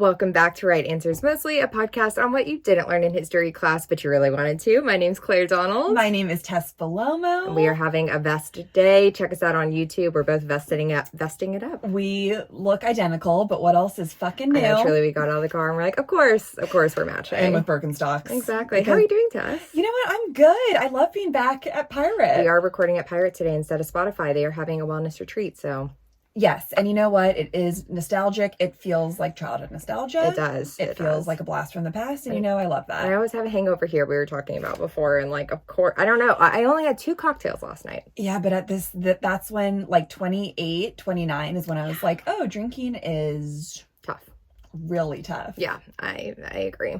Welcome back to Right Answers Mostly, a podcast on what you didn't learn in history class, but you really wanted to. My name's Claire Donald. My name is Tess Bellomo. We are having a vest day. Check us out on YouTube. We're both vesting it up. We look identical, but what else is fucking new? I know, truly, we got out of the car and we're like, of course we're matching. And with Birkenstocks. Exactly. Because, how are you doing, Tess? You know what? I'm good. I love being back at Pirate. We are recording at Pirate today instead of Spotify. They are having a wellness retreat, so... Yes, and you know what? It is nostalgic. It feels like childhood nostalgia. It does. It feels like a blast from the past, and I love that. I always have a hangover here we were talking about before, and like, of course, I don't know. I only had 2 cocktails last night. Yeah, but at that's when, like, 28, 29 is when I was like, oh, drinking is... tough. Really tough. Yeah, I agree.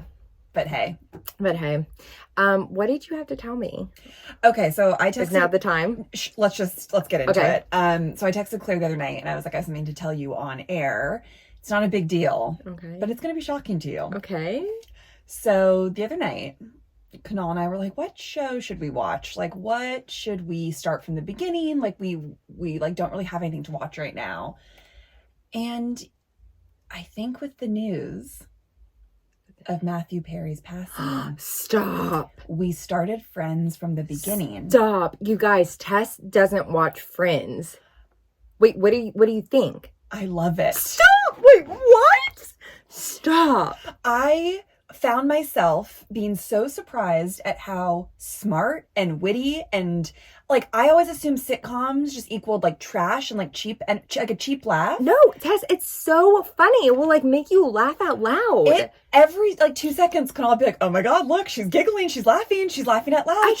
But hey. What did you have to tell me? Okay, so I texted... Is now the time? Let's get into it. So I texted Claire the other night, and I was like, I have something to tell you on air. It's not a big deal. Okay. But it's going to be shocking to you. Okay. So the other night, Kunal and I were like, what show should we watch? Like, what should we start from the beginning? Like, we like don't really have anything to watch right now. And I think with the news of Matthew Perry's passing. Stop. We started Friends from the beginning. Stop. You guys, Tess doesn't watch Friends. Wait, what do you think? I love it. Stop. Wait, what? Stop. I found myself being so surprised at how smart and witty and like I always assumed sitcoms just equaled like trash and like cheap and like a cheap laugh. No, Tess, it's so funny. It will like make you laugh out loud. Every like 2 seconds can all be like, oh my God, look, she's giggling, she's laughing out loud.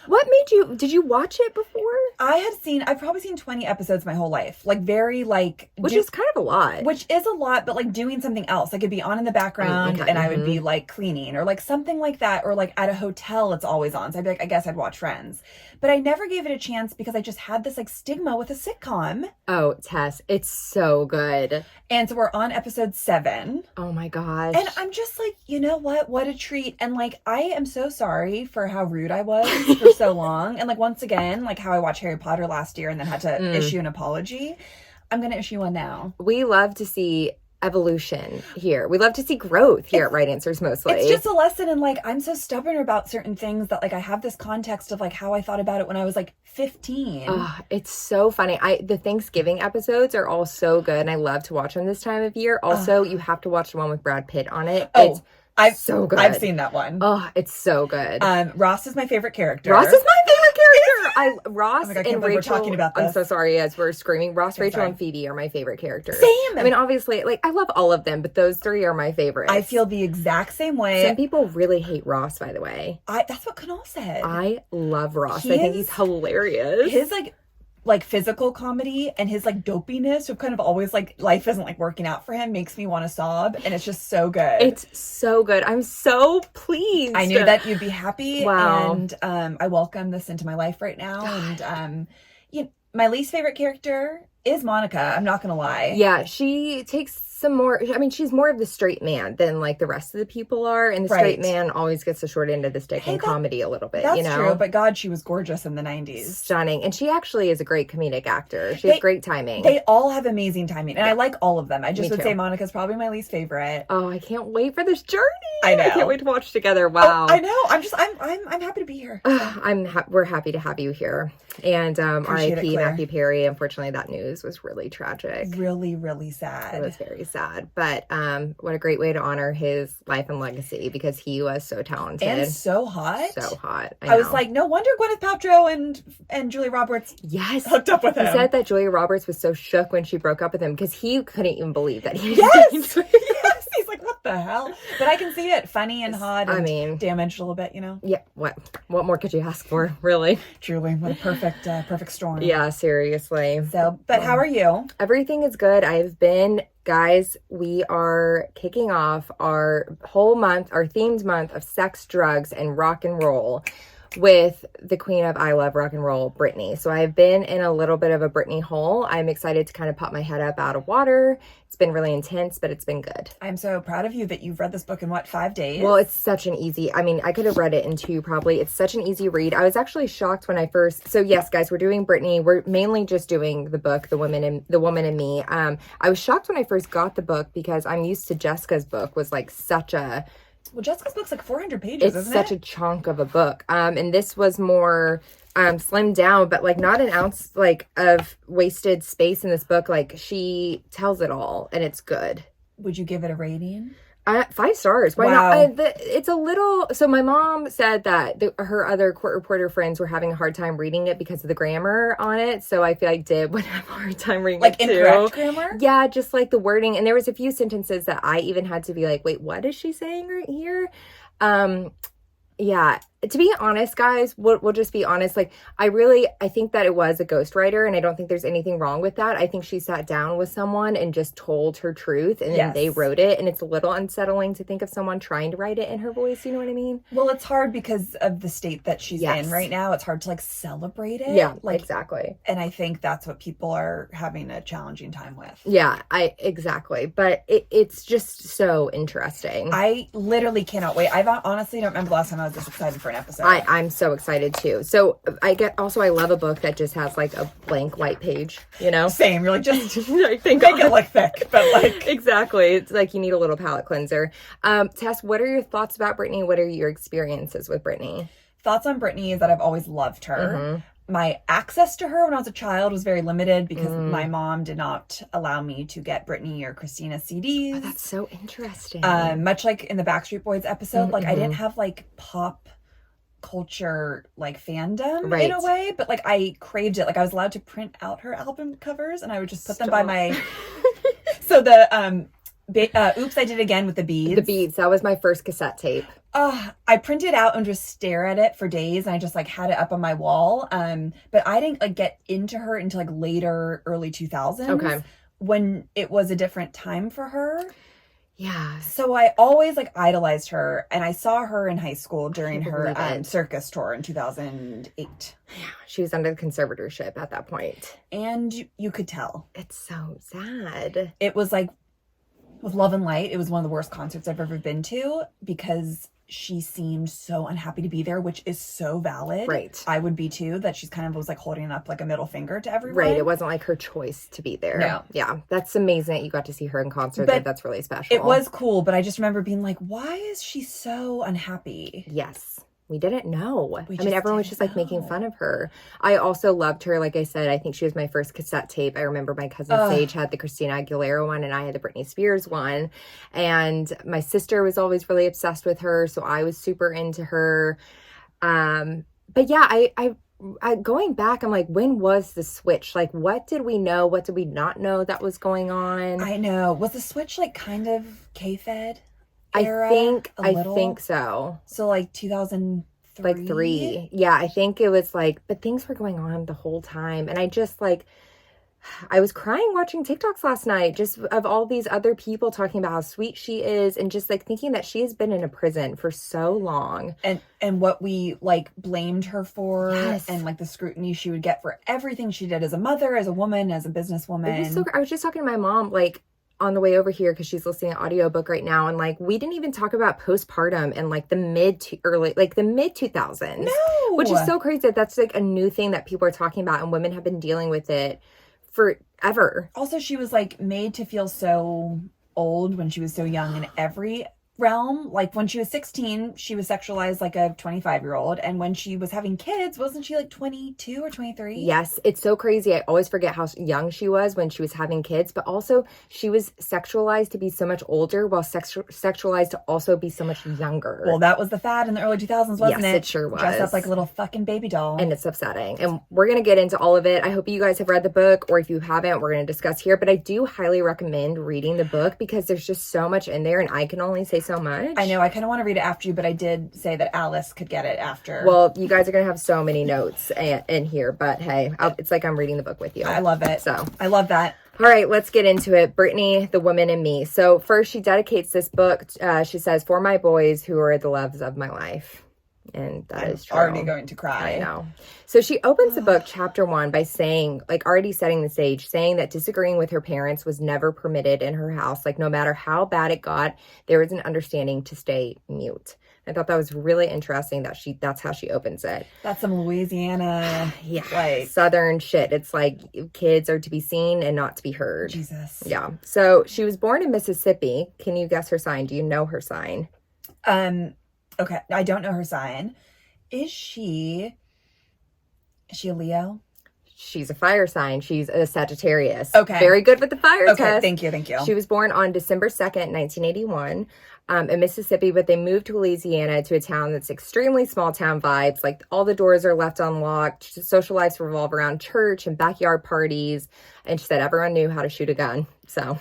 What made you, did you watch it before? I've probably seen 20 episodes my whole life. Like very like. Which is kind of a lot. Which is a lot, but like doing something else. Like it'd be on in the background and I would be like cleaning or like something like that. Or like at a hotel, it's always on. So I'd be like, I guess I'd watch Friends. But I never gave it a chance because I just had this like stigma with a sitcom. Oh, Tess, it's so good. And so we're on episode 7. Oh my gosh. And I'm just like, you know what? What a treat. And like, I am so sorry for how rude I was for so long. And like, once again, like how I watched Harry Potter last year and then had to issue an apology. I'm going to issue one now. We love to see evolution here. We love to see growth here at Right Answers Mostly. It's just a lesson in like, I'm so stubborn about certain things that like I have this context of like how I thought about it when I was like 15. Oh, it's so funny. The Thanksgiving episodes are all so good and I love to watch them this time of year. Also, you have to watch the one with Brad Pitt on it. It's so good. I've seen that one. Oh, it's so good. Ross is my favorite character. Ross is my favorite character. Ross oh my God, and Rachel. we're talking about this. I'm so sorry as we're screaming. Ross, Rachel, and Phoebe are my favorite characters. Same. I mean, obviously, like I love all of them, but those 3 are my favorites. I feel the exact same way. Some people really hate Ross, by the way. That's what Kunal said. I love Ross. I think he's hilarious. His like physical comedy and his like dopiness of kind of always like life isn't like working out for him makes me want to sob, and it's just so good. It's so good. I'm so pleased. I knew that you'd be happy. Wow. And I welcome this into my life right now. And my least favorite character is Monica. I'm not gonna lie. Yeah, she takes some more. I mean, she's more of the straight man than like the rest of the people are, and the straight man always gets the short end of the stick in comedy a little bit. That's true, but God, she was gorgeous in the 90s. Stunning, and she actually is a great comedic actor. She has great timing. They all have amazing timing, and I like all of them. I just would say Monica's probably my least favorite. Oh, I can't wait for this journey. I know. I can't wait to watch together. Wow. Oh, I know. I'm happy to be here. We're happy to have you here. And R.I.P. Matthew Perry. Unfortunately, that news was really tragic. Really, really sad. It was very sad. But what a great way to honor his life and legacy because he was so talented. And so hot. So hot. I was like, no wonder Gwyneth Paltrow and Julia Roberts hooked up with him. He said that Julia Roberts was so shook when she broke up with him because he couldn't even believe that he was Yes! He's like, what the hell? But I can see it. Funny and hot and damaged a little bit, you know? Yeah. What more could you ask for, really? Truly. What a perfect storm. Yeah, seriously. So, but how are you? Everything is good. Guys, we are kicking off our whole month, our themed month of sex, drugs, and rock and roll with the queen of I Love Rock and Roll, Britney. So I've been in a little bit of a Britney hole. I'm excited to kind of pop my head up out of water. It's been really intense, but it's been good. I'm so proud of you that you've read this book in, 5 days? Well, it's such an easy, I could have read it in 2 probably. It's such an easy read. I was actually shocked when I first, so yes, guys, we're doing Britney. We're mainly just doing the book, The Woman and Me. I was shocked when I first got the book because I'm used to Jessica's book was like such a... Well, Jessica's book's like 400 pages, isn't it? It's such a chunk of a book. And this was more slimmed down, but like not an ounce like of wasted space in this book. Like she tells it all and it's good. Would you give it a rating? 5 stars. Why wow. not? It's a little... So my mom said that her other court reporter friends were having a hard time reading it because of the grammar on it. So I feel like Dib would have a hard time reading it too. Like incorrect grammar? Yeah, just like the wording. And there was a few sentences that I even had to be like, wait, what is she saying right here? Yeah, to be honest, guys, we'll just be honest. Like, I think that it was a ghostwriter, and I don't think there's anything wrong with that. I think she sat down with someone and just told her truth, and then they wrote it. And it's a little unsettling to think of someone trying to write it in her voice. You know what I mean? Well, it's hard because of the state that she's in right now. It's hard to like celebrate it. Yeah, like, exactly. And I think that's what people are having a challenging time with. Yeah, exactly. But it's just so interesting. I literally cannot wait. I honestly don't remember the last time I was this excited for an episode. I'm so excited too. So I love a book that just has like a blank white page, you know? Same. You're like, just I think make it look thick, but like. Exactly. It's like you need a little palate cleanser. Tess, what are your thoughts about Britney? What are your experiences with Britney? Thoughts on Britney is that I've always loved her. Mm-hmm. My access to her when I was a child was very limited because my mom did not allow me to get Britney or Christina CDs. Oh, that's so interesting. Much like in the Backstreet Boys episode, like I didn't have like pop culture like fandom in a way, but like I craved it. Like I was allowed to print out her album covers and I would just put them by my so the Oops, I Did It Again with the beads. The beads, that was my first cassette tape. I printed out and just stare at it for days and I just like had it up on my wall. But I didn't like get into her until like later early 2000s when it was a different time for her. Yeah. So I always like idolized her, and I saw her in high school during her circus tour in 2008. Yeah, she was under the conservatorship at that point. And you could tell. It's so sad. It was like, with Love and Light, it was one of the worst concerts I've ever been to because she seemed so unhappy to be there, which is so valid. Right. I would be too, that she's kind of was like holding up like a middle finger to everyone. Right. It wasn't like her choice to be there. No. Yeah. That's amazing that you got to see her in concert. That's really special. It was cool, but I just remember being like, why is she so unhappy? Yes. We didn't know. Everyone was just like making fun of her. I also loved her. Like I said, I think she was my first cassette tape. I remember my cousin Sage had the Christina Aguilera one and I had the Britney Spears one. And my sister was always really obsessed with her. So I was super into her. But yeah, I going back, I'm like, when was the switch? Like, what did we know? What did we not know that was going on? I know. Was the switch like kind of K-Fed? I think so. So like 2003? Like 3. Yeah, I think it was like, but things were going on the whole time. And I just like, I was crying watching TikToks last night, just of all these other people talking about how sweet she is and just like thinking that she has been in a prison for so long. And what we like blamed her for and like the scrutiny she would get for everything she did as a mother, as a woman, as a businesswoman. I was just talking to my mom, like, on the way over here because she's listening to an audiobook right now, and like we didn't even talk about postpartum in like the mid 2000s. No, which is so crazy. That's like a new thing that people are talking about, and women have been dealing with it forever. Also, she was like made to feel so old when she was so young in every realm. Like when she was 16, she was sexualized like a 25-year-old, and when she was having kids, wasn't she like 22 or 23? Yes, it's so crazy. I always forget how young she was when she was having kids, but also she was sexualized to be so much older while sexualized to also be so much younger. Well, that was the fad in the early 2000s, wasn't it? Yes, it sure was. Dressed up like a little fucking baby doll. And it's upsetting. And we're going to get into all of it. I hope you guys have read the book, or if you haven't, we're going to discuss here. But I do highly recommend reading the book because there's just so much in there, and I can only say so much. I know. I kind of want to read it after you, but I did say that Alice could get it after. Well, you guys are going to have so many notes in here, but hey, it's like I'm reading the book with you. I love it. So I love that. All right, let's get into it. Britney, The Woman and Me. So first, she dedicates this book. She says, "For my boys who are the loves of my life." And that is true. Already going to cry. I know. So she opens the book, chapter 1, by saying, like, already setting the stage, saying that disagreeing with her parents was never permitted in her house. Like, no matter how bad it got, there was an understanding to stay mute. I thought that was really interesting that that's how she opens it. That's some Louisiana, like Southern shit. It's like kids are to be seen and not to be heard. Jesus. Yeah. So she was born in Mississippi. Can you guess her sign? Do you know her sign? Okay. I don't know her sign. Is she a Leo? She's a fire sign. She's a Sagittarius. Okay. Very good with the fire test. Okay, thank you. She was born on December 2nd, 1981, in Mississippi, but they moved to Louisiana, to a town that's extremely small town vibes. Like, all the doors are left unlocked. Social lives revolve around church and backyard parties. And she said everyone knew how to shoot a gun. So,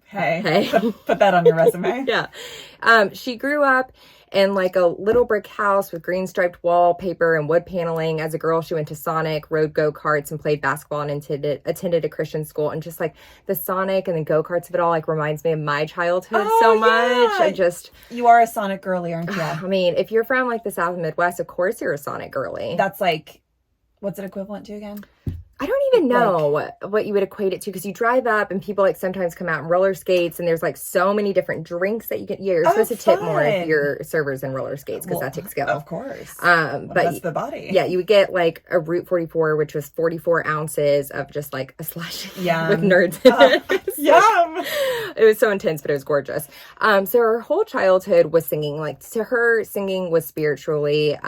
hey. Put that on your resume. Yeah. She grew up in like a little brick house with green striped wallpaper and wood paneling. As a girl, she went to Sonic, rode go-karts, and played basketball, and attended a Christian school. And just like the Sonic and the go-karts of it all, like, reminds me of my childhood so much. You are a Sonic girly, aren't you? I mean, if you're from like the South and Midwest, of course you're a Sonic girly. That's like, what's it equivalent to again? I don't even know what you would equate it to, because you drive up and people like sometimes come out in roller skates, and there's like so many different drinks that you can. You're supposed to tip more if your server's in roller skates, because that takes skill. Of course. But that's the body. Yeah, you would get like a Route 44, which was 44 ounces of just like a slush with nerds in it. Yum. It was so intense, but it was gorgeous. So her whole childhood was singing. Like, to her, singing was spiritually.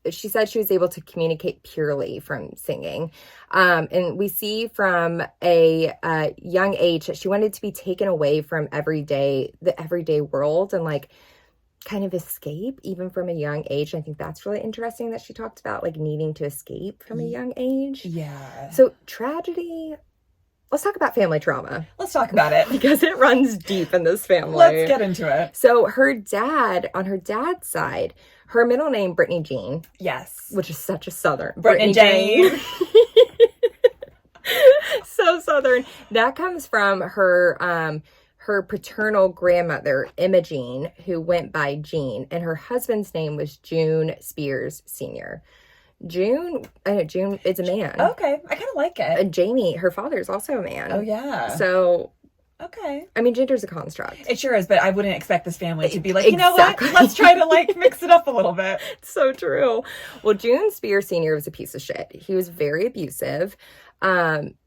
She said she was able to communicate purely from singing. And we see from a young age that she wanted to be taken away from the everyday world, and like kind of escape even from a young age. And I think that's really interesting that she talked about like needing to escape from a young age. Yeah. So tragedy. Let's talk about family trauma. Let's talk about it. Because it runs deep in this family. Let's get into it. So on her dad's side, her middle name, Britney Jean. Yes. Which is such a Southern. Britney Jane. So Southern. That comes from her paternal grandmother, Imogene, who went by Jean. And her husband's name was June Spears Sr. June is a man. Okay, I kind of like it. Jamie, her father, is also a man. Oh, yeah. So, okay. I mean, gender's a construct. It sure is, but I wouldn't expect this family to be like, you know what? Let's try to like mix it up a little bit. So true. Well, June Spears Sr. was a piece of shit. He was very abusive.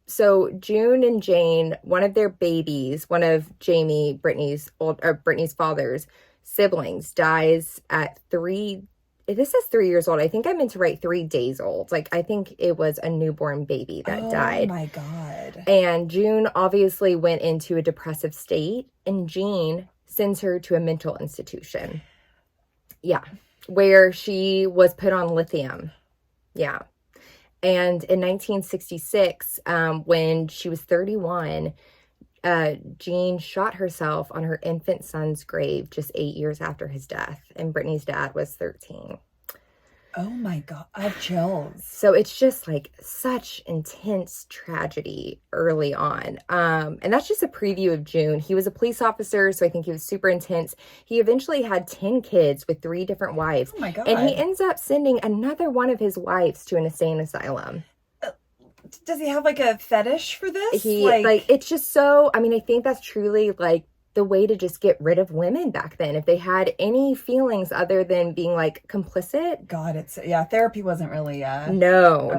So June and Jane, one of their babies, one of Britney's father's siblings, dies at 3. This says 3 years old. I think I meant to write 3 days old. Like, I think it was a newborn baby that died. Oh my God. And June obviously went into a depressive state, and Jean sends her to a mental institution. Yeah. Where she was put on lithium. Yeah. And in 1966, when she was 31, Jean shot herself on her infant son's grave just 8 years after his death. And Britney's dad was 13. Oh my God, I have chills. So it's just like such intense tragedy early on. And that's just a preview of June. He was a police officer, so I think he was super intense. He eventually had 10 kids with 3 different wives. Oh my God. And he ends up sending another one of his wives to an insane asylum. Does he have like a fetish for this? It's just so, I mean, I think that's truly like the way to just get rid of women back then. If they had any feelings other than being like complicit. God, therapy wasn't really around. No.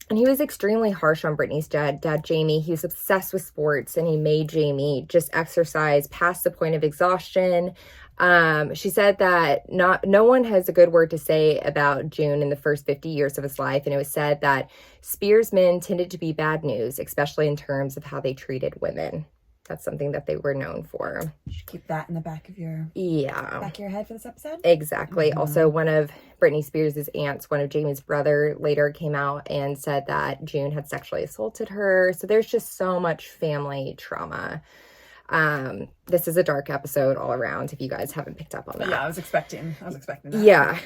And he was extremely harsh on Britney's dad Jamie. He was obsessed with sports, and he made Jamie just exercise past the point of exhaustion. She said that no one has a good word to say about June in the first 50 years of his life. And it was said that Spears men tended to be bad news, especially in terms of how they treated women. That's something that they were known for. You should keep that in the back of your head for this episode. Exactly. Mm-hmm. Also, one of Britney Spears' aunts, one of Jamie's brother, later came out and said that June had sexually assaulted her. So there's just so much family trauma. This is a dark episode all around, if you guys haven't picked up on that. Yeah, I was expecting that. Yeah.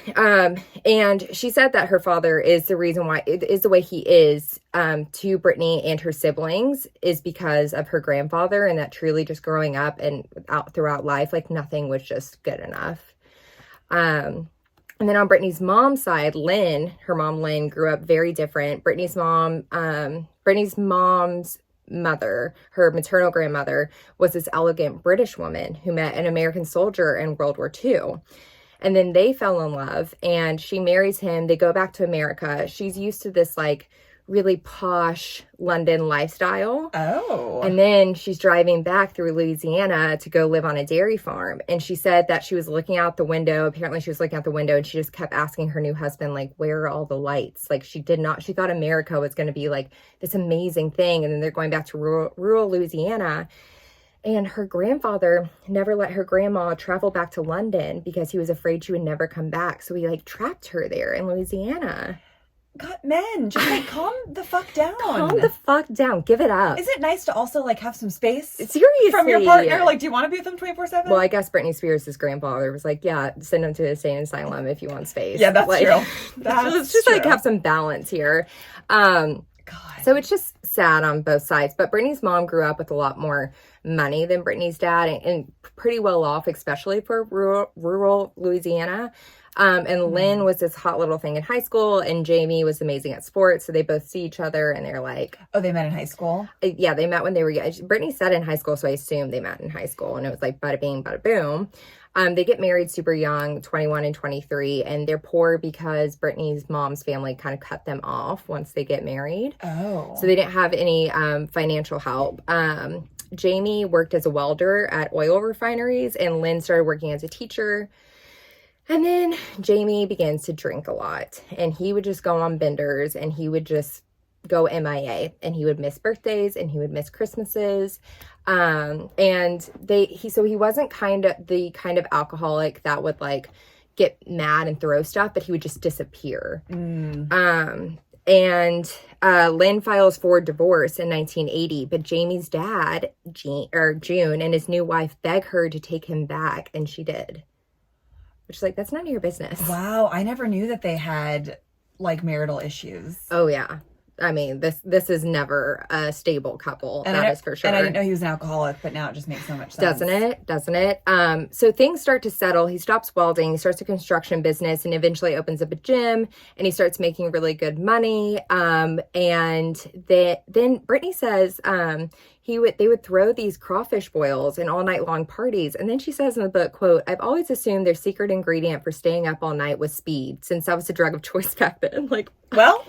And she said that her father is the reason why it is the way he is, to Britney and her siblings, is because of her grandfather, and that truly just growing up and throughout life, like nothing was just good enough. And then on Britney's mom's side, Lynn, her mom Lynn, grew up very different. Britney's mom's mother, her maternal grandmother, was this elegant British woman who met an American soldier in World War II. And then they fell in love, and she marries him. They go back to America. She's used to this like really posh London lifestyle. Oh. And then she's driving back through Louisiana to go live on a dairy farm. And she said that she was looking out the window. Apparently she was looking out the window, and she just kept asking her new husband, like, where are all the lights? Like, she thought America was going to be like this amazing thing. And then they're going back to rural Louisiana. And her grandfather never let her grandma travel back to London because he was afraid she would never come back. So he like trapped her there in Louisiana. God, men, just like calm the fuck down. Calm the fuck down. Give it up. Is it nice to also like have some space? Seriously. From your partner? Like, do you want to be with them 24/7? Well, I guess Britney Spears' grandfather was like, yeah, send him to a insane asylum if you want space. Yeah, that's like, true. Let's just like have some balance here. God. So it's just sad on both sides. But Britney's mom grew up with a lot more money than Britney's dad, and pretty well off, especially for rural Louisiana. And Lynn was this hot little thing in high school, and Jamie was amazing at sports. So they both see each other, and they're like... Oh, they met in high school? Yeah, they met when they were young. Britney said in high school, so I assumed they met in high school. And it was like bada bing, bada boom. They get married super young, 21 and 23, and they're poor because Britney's mom's family kind of cut them off once they get married. Oh. So they didn't have any financial help. Jamie worked as a welder at oil refineries, and Lynn started working as a teacher. And then Jamie begins to drink a lot, and he would just go on benders, and he would just go MIA, and he would miss birthdays, and he would miss Christmases. And he wasn't the kind of alcoholic that would like get mad and throw stuff, but he would just disappear. And Lynn files for divorce in 1980, but Jamie's dad, June, and his new wife beg her to take him back, and she did. Which is like, that's none of your business. Wow, I never knew that they had like marital issues. Oh yeah. I mean, this is never a stable couple. And that is for sure. And I didn't know he was an alcoholic, but now it just makes so much sense. Doesn't it? So things start to settle. He stops welding. He starts a construction business, and eventually opens up a gym, and he starts making really good money. And then Britney says they would throw these crawfish boils and all night long parties. And then she says in the book, quote, "I've always assumed their secret ingredient for staying up all night was speed, since that was the drug of choice back then." Like, well,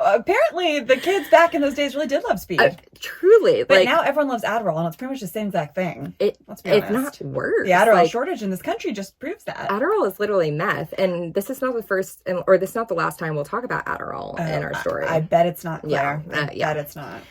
apparently the kids back in those days really did love speed. Truly. But like, now everyone loves Adderall, and it's pretty much the same exact thing. Let's be honest. If not worse. The Adderall shortage in this country just proves that. Adderall is literally meth. And this is not the first, or this is not the last time we'll talk about Adderall in our story. I bet it's not, Claire. Yeah. I bet it's not.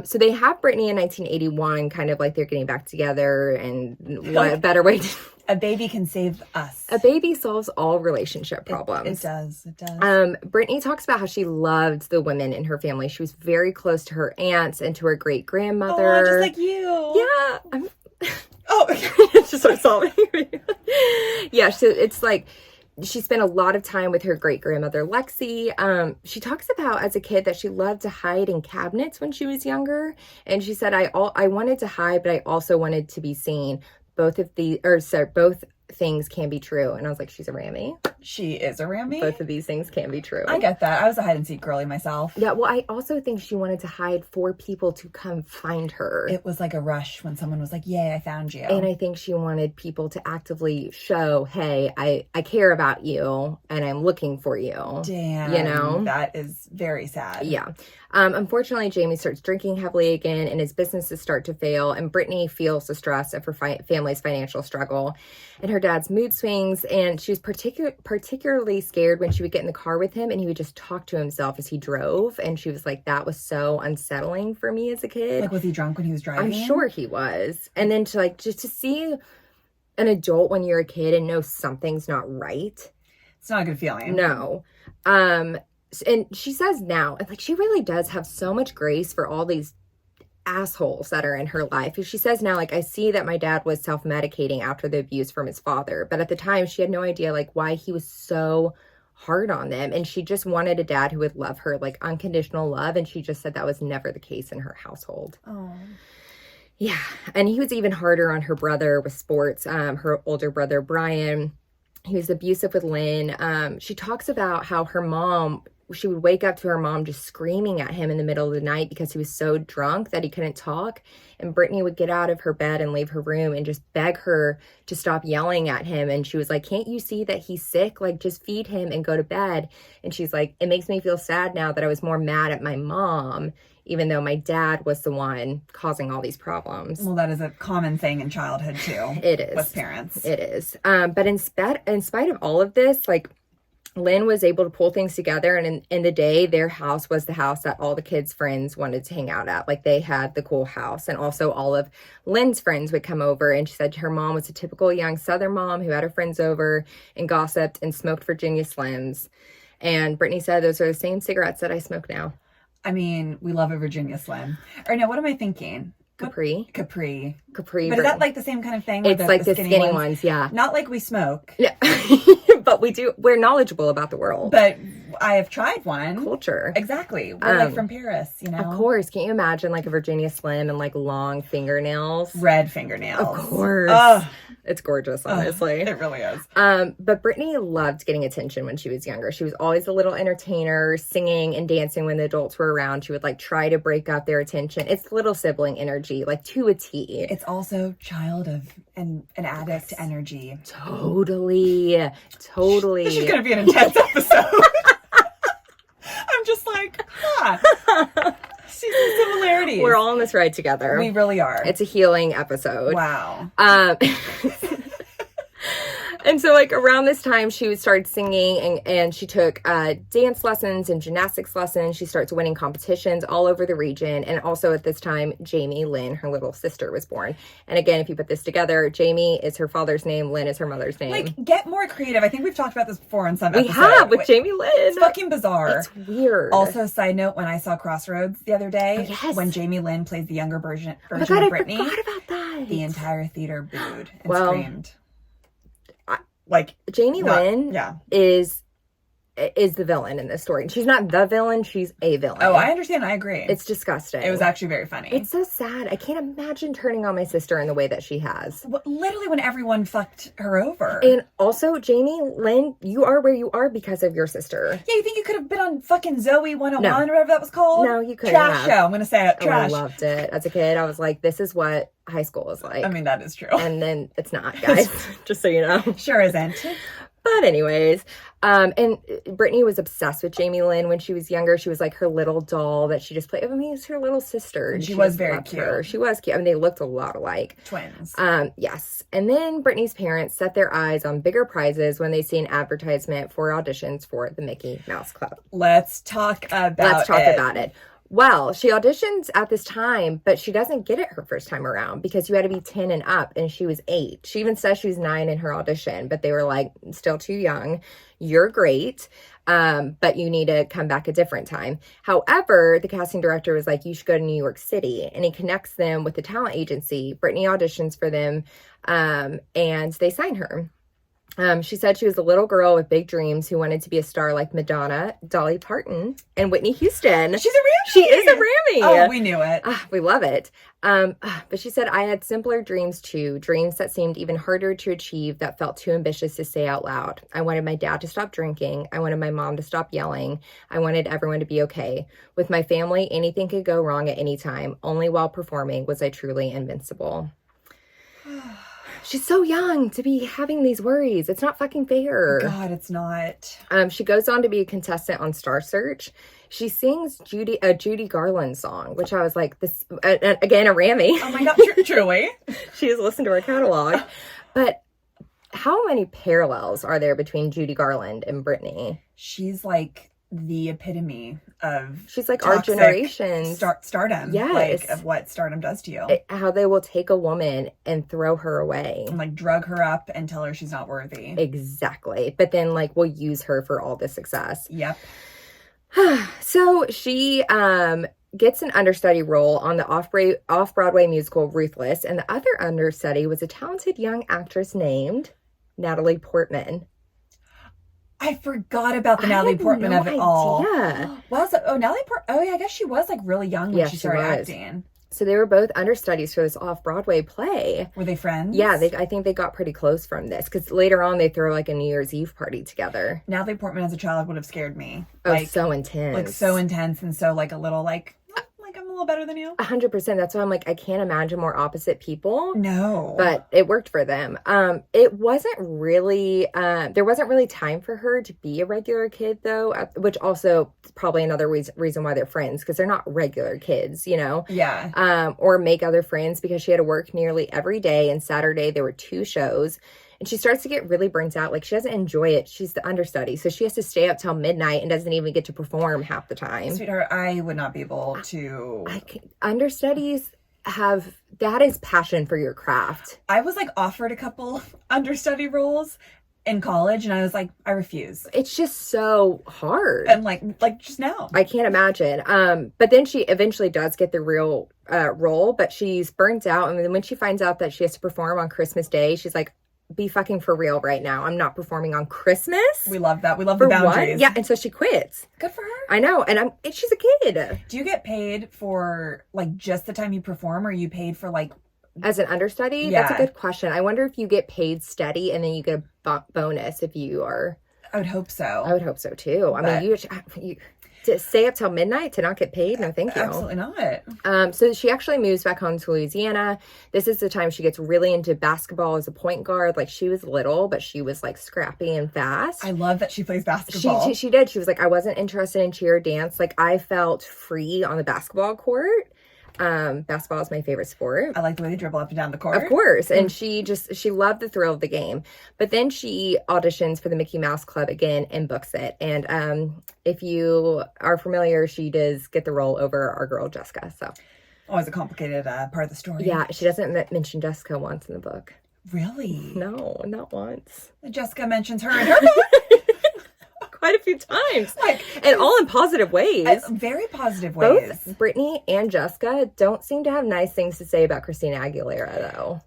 So they have Britney in 1981, kind of like they're getting back together, and what better way to... A baby can save us. A baby solves all relationship problems. It does. Britney talks about how she loved the women in her family. She was very close to her aunts and to her great grandmother. Oh, just like you. Yeah. Oh, it's just so solid. Yeah, so it's like she spent a lot of time with her great grandmother Lexi. She talks about as a kid that she loved to hide in cabinets when she was younger, and she said, I wanted to hide, but I also wanted to be seen. Both things can be true. And I was like, she's a Rammy. She is a Rammy. Both of these things can be true. I get that. I was a hide and seek girly myself. Yeah, well, I also think she wanted to hide for people to come find her. It was like a rush when someone was like, yay, I found you. And I think she wanted people to actively show, hey, I care about you and I'm looking for you. Damn. You know? That is very sad. Yeah. Unfortunately, Jamie starts drinking heavily again, and his businesses start to fail, and Britney feels the stress of her family's financial struggle and her dad's mood swings, and she was particularly scared when she would get in the car with him and he would just talk to himself as he drove, and she was like, that was so unsettling for me as a kid. Like, was he drunk when he was driving? I'm sure he was. And then just to see an adult when you're a kid and know something's not right. It's not a good feeling. No. And she says now, like, she really does have so much grace for all these assholes that are in her life. She says now, like, I see that my dad was self-medicating after the abuse from his father, but at the time she had no idea, like, why he was so hard on them, and she just wanted a dad who would love her, like, unconditional love, and she just said that was never the case in her household. Oh. Yeah, and he was even harder on her brother with sports, her older brother Brian. He was abusive with Lynn. She talks about how she would wake up to her mom just screaming at him in the middle of the night because he was so drunk that he couldn't talk. And Britney would get out of her bed and leave her room and just beg her to stop yelling at him. And she was like, can't you see that he's sick? Like, just feed him and go to bed. And she's like, it makes me feel sad now that I was more mad at my mom, even though my dad was the one causing all these problems. Well, that is a common thing in childhood too. It is. With parents. It is. But in spite of all of this, like, Lynn was able to pull things together, and in the day, their house was the house that all the kids' friends wanted to hang out at. Like, they had the cool house, and also all of Lynn's friends would come over, and she said her mom was a typical young Southern mom who had her friends over and gossiped and smoked Virginia Slims. And Britney said, those are the same cigarettes that I smoke now. I mean, we love a Virginia Slim. Or no, what am I thinking? Capri. But is that like the same kind of thing? It's like the skinny ones, yeah. Not like we smoke. Yeah. But we're knowledgeable about the world. But I have tried one. Culture. Exactly. We're like from Paris, you know? Of course. Can't you imagine like a Virginia Slim and like long fingernails? Red fingernails. Of course. It's gorgeous, honestly. It really is. But Britney loved getting attention when she was younger. She was always a little entertainer, singing and dancing when the adults were around. She would like try to break up their attention. It's little sibling energy, like to a T. It's also child of an addict energy. Totally. This is going to be an intense episode. I'm just like, see some similarities. We're all on this ride together. We really are. It's a healing episode. Wow. And so, like, around this time, she would start singing, and she took dance lessons and gymnastics lessons. She starts winning competitions all over the region. And also at this time, Jamie Lynn, her little sister, was born. And again, if you put this together, Jamie is her father's name, Lynn is her mother's name. Like, get more creative. I think we've talked about this before in some episode. We have, with Jamie Lynn. It's fucking bizarre. It's weird. Also, side note, when I saw Crossroads the other day, when Jamie Lynn plays the younger version of Britney, I forgot about that. The entire theater booed and screamed. Like, Jamie Lynn is the villain in this story. She's not the villain, she's a villain. Oh, I understand. I agree. It's disgusting. It was actually very funny. It's so sad. I can't imagine turning on my sister in the way that she has. Literally when everyone fucked her over. And also, Jamie Lynn, you are where you are because of your sister. Yeah, you think you could have been on fucking Zoe 101 or whatever that was called? No, you couldn't Trash show. I'm going to say it. Trash. Oh, I loved it. As a kid, I was like, this is what high school is like. I mean, that is true. And then it's not, guys. Just so you know. Sure isn't. But anyways, and Britney was obsessed with Jamie Lynn when she was younger. She was like her little doll that she just played. I mean, it's her little sister. And she was very cute. Her. She was cute. I mean, they looked a lot alike. Twins. Yes. And then Britney's parents set their eyes on bigger prizes when they see an advertisement for auditions for the Mickey Mouse Club. Let's talk about it. Well, she auditions at this time, but she doesn't get it her first time around because you had to be 10 and up, and she was 8. She even says she was 9 in her audition, but they were like, still too young. You're great, but you need to come back a different time. However, the casting director was like, you should go to New York City, and he connects them with the talent agency. Britney auditions for them, and they sign her. She said she was a little girl with big dreams who wanted to be a star like Madonna, Dolly Parton, and Whitney Houston. She's a Grammy! She is a Grammy! Oh, we knew it. We love it. But she said, I had simpler dreams too, dreams that seemed even harder to achieve, that felt too ambitious to say out loud. I wanted my dad to stop drinking. I wanted my mom to stop yelling. I wanted everyone to be okay. With my family, anything could go wrong at any time. Only while performing was I truly invincible. She's so young to be having these worries. It's not fucking fair. God, it's not. She goes on to be a contestant on Star Search. She sings a Judy Garland song, which I was like, this again, a Rammy. Oh my God, truly. She has listened to her catalog. But how many parallels are there between Judy Garland and Britney? She's like the epitome of she's like our generation's stardom. Yes. Like of what stardom does to you. How they will take a woman and throw her away. And like drug her up and tell her she's not worthy. Exactly. But then like we'll use her for all the success. Yep. So she gets an understudy role on the off-Broadway musical Ruthless. And the other understudy was a talented young actress named Natalie Portman. I forgot about the Natalie Portman of it all. Yeah. Natalie Portman. Oh, yeah, I guess she was like really young when she started acting. So they were both understudies for this off-Broadway play. Were they friends? Yeah, I think they got pretty close from this because later on they throw like a New Year's Eve party together. Natalie Portman as a child would have scared me. Oh, like, so intense. Like so intense and so like a little like I'm a little better than you. 100%. That's why I'm like, I can't imagine more opposite people. No. But it worked for them. It wasn't really, there wasn't really time for her to be a regular kid though, which also probably another reason why they're friends, because they're not regular kids, you know? Yeah. Or make other friends, because she had to work nearly every day, and Saturday there were 2 shows. And she starts to get really burnt out. Like, she doesn't enjoy it. She's the understudy. So she has to stay up till midnight and doesn't even get to perform half the time. Sweetheart, I would not be able to. Understudies that is passion for your craft. I was like offered a couple understudy roles in college and I was like, I refuse. It's just so hard. And like just now. I can't imagine. But then she eventually does get the real role, but she's burnt out. And then when she finds out that she has to perform on Christmas Day, she's like, be fucking for real right now. I'm not performing on Christmas. We love that. We love the boundaries. What? Yeah, and so she quits. Good for her. I know, and she's a kid. Do you get paid for like just the time you perform, or are you paid for like as an understudy? Yeah. That's a good question. I wonder if you get paid steady and then you get a bonus if you are. I would hope so. I would hope so too. I mean, you to stay up till midnight to not get paid? No, thank you. Absolutely not. So she actually moves back home to Louisiana. This is the time she gets really into basketball as a point guard. Like, she was little, but she was like scrappy and fast. I love that she plays basketball. She did. She was like, I wasn't interested in cheer or dance. Like, I felt free on the basketball court. Basketball is my favorite sport. I like the way they dribble up and down the court. Of course. And she loved the thrill of the game. But then she auditions for the Mickey Mouse Club again and books it. And if you are familiar, she does get the role over our girl Jessica. So always a complicated part of the story. Yeah, she doesn't mention Jessica once in the book. Really? No, not once. Jessica mentions her in her book. Quite a few times, and all in positive ways. Very positive ways. Both Britney and Jessica don't seem to have nice things to say about Christina Aguilera, though.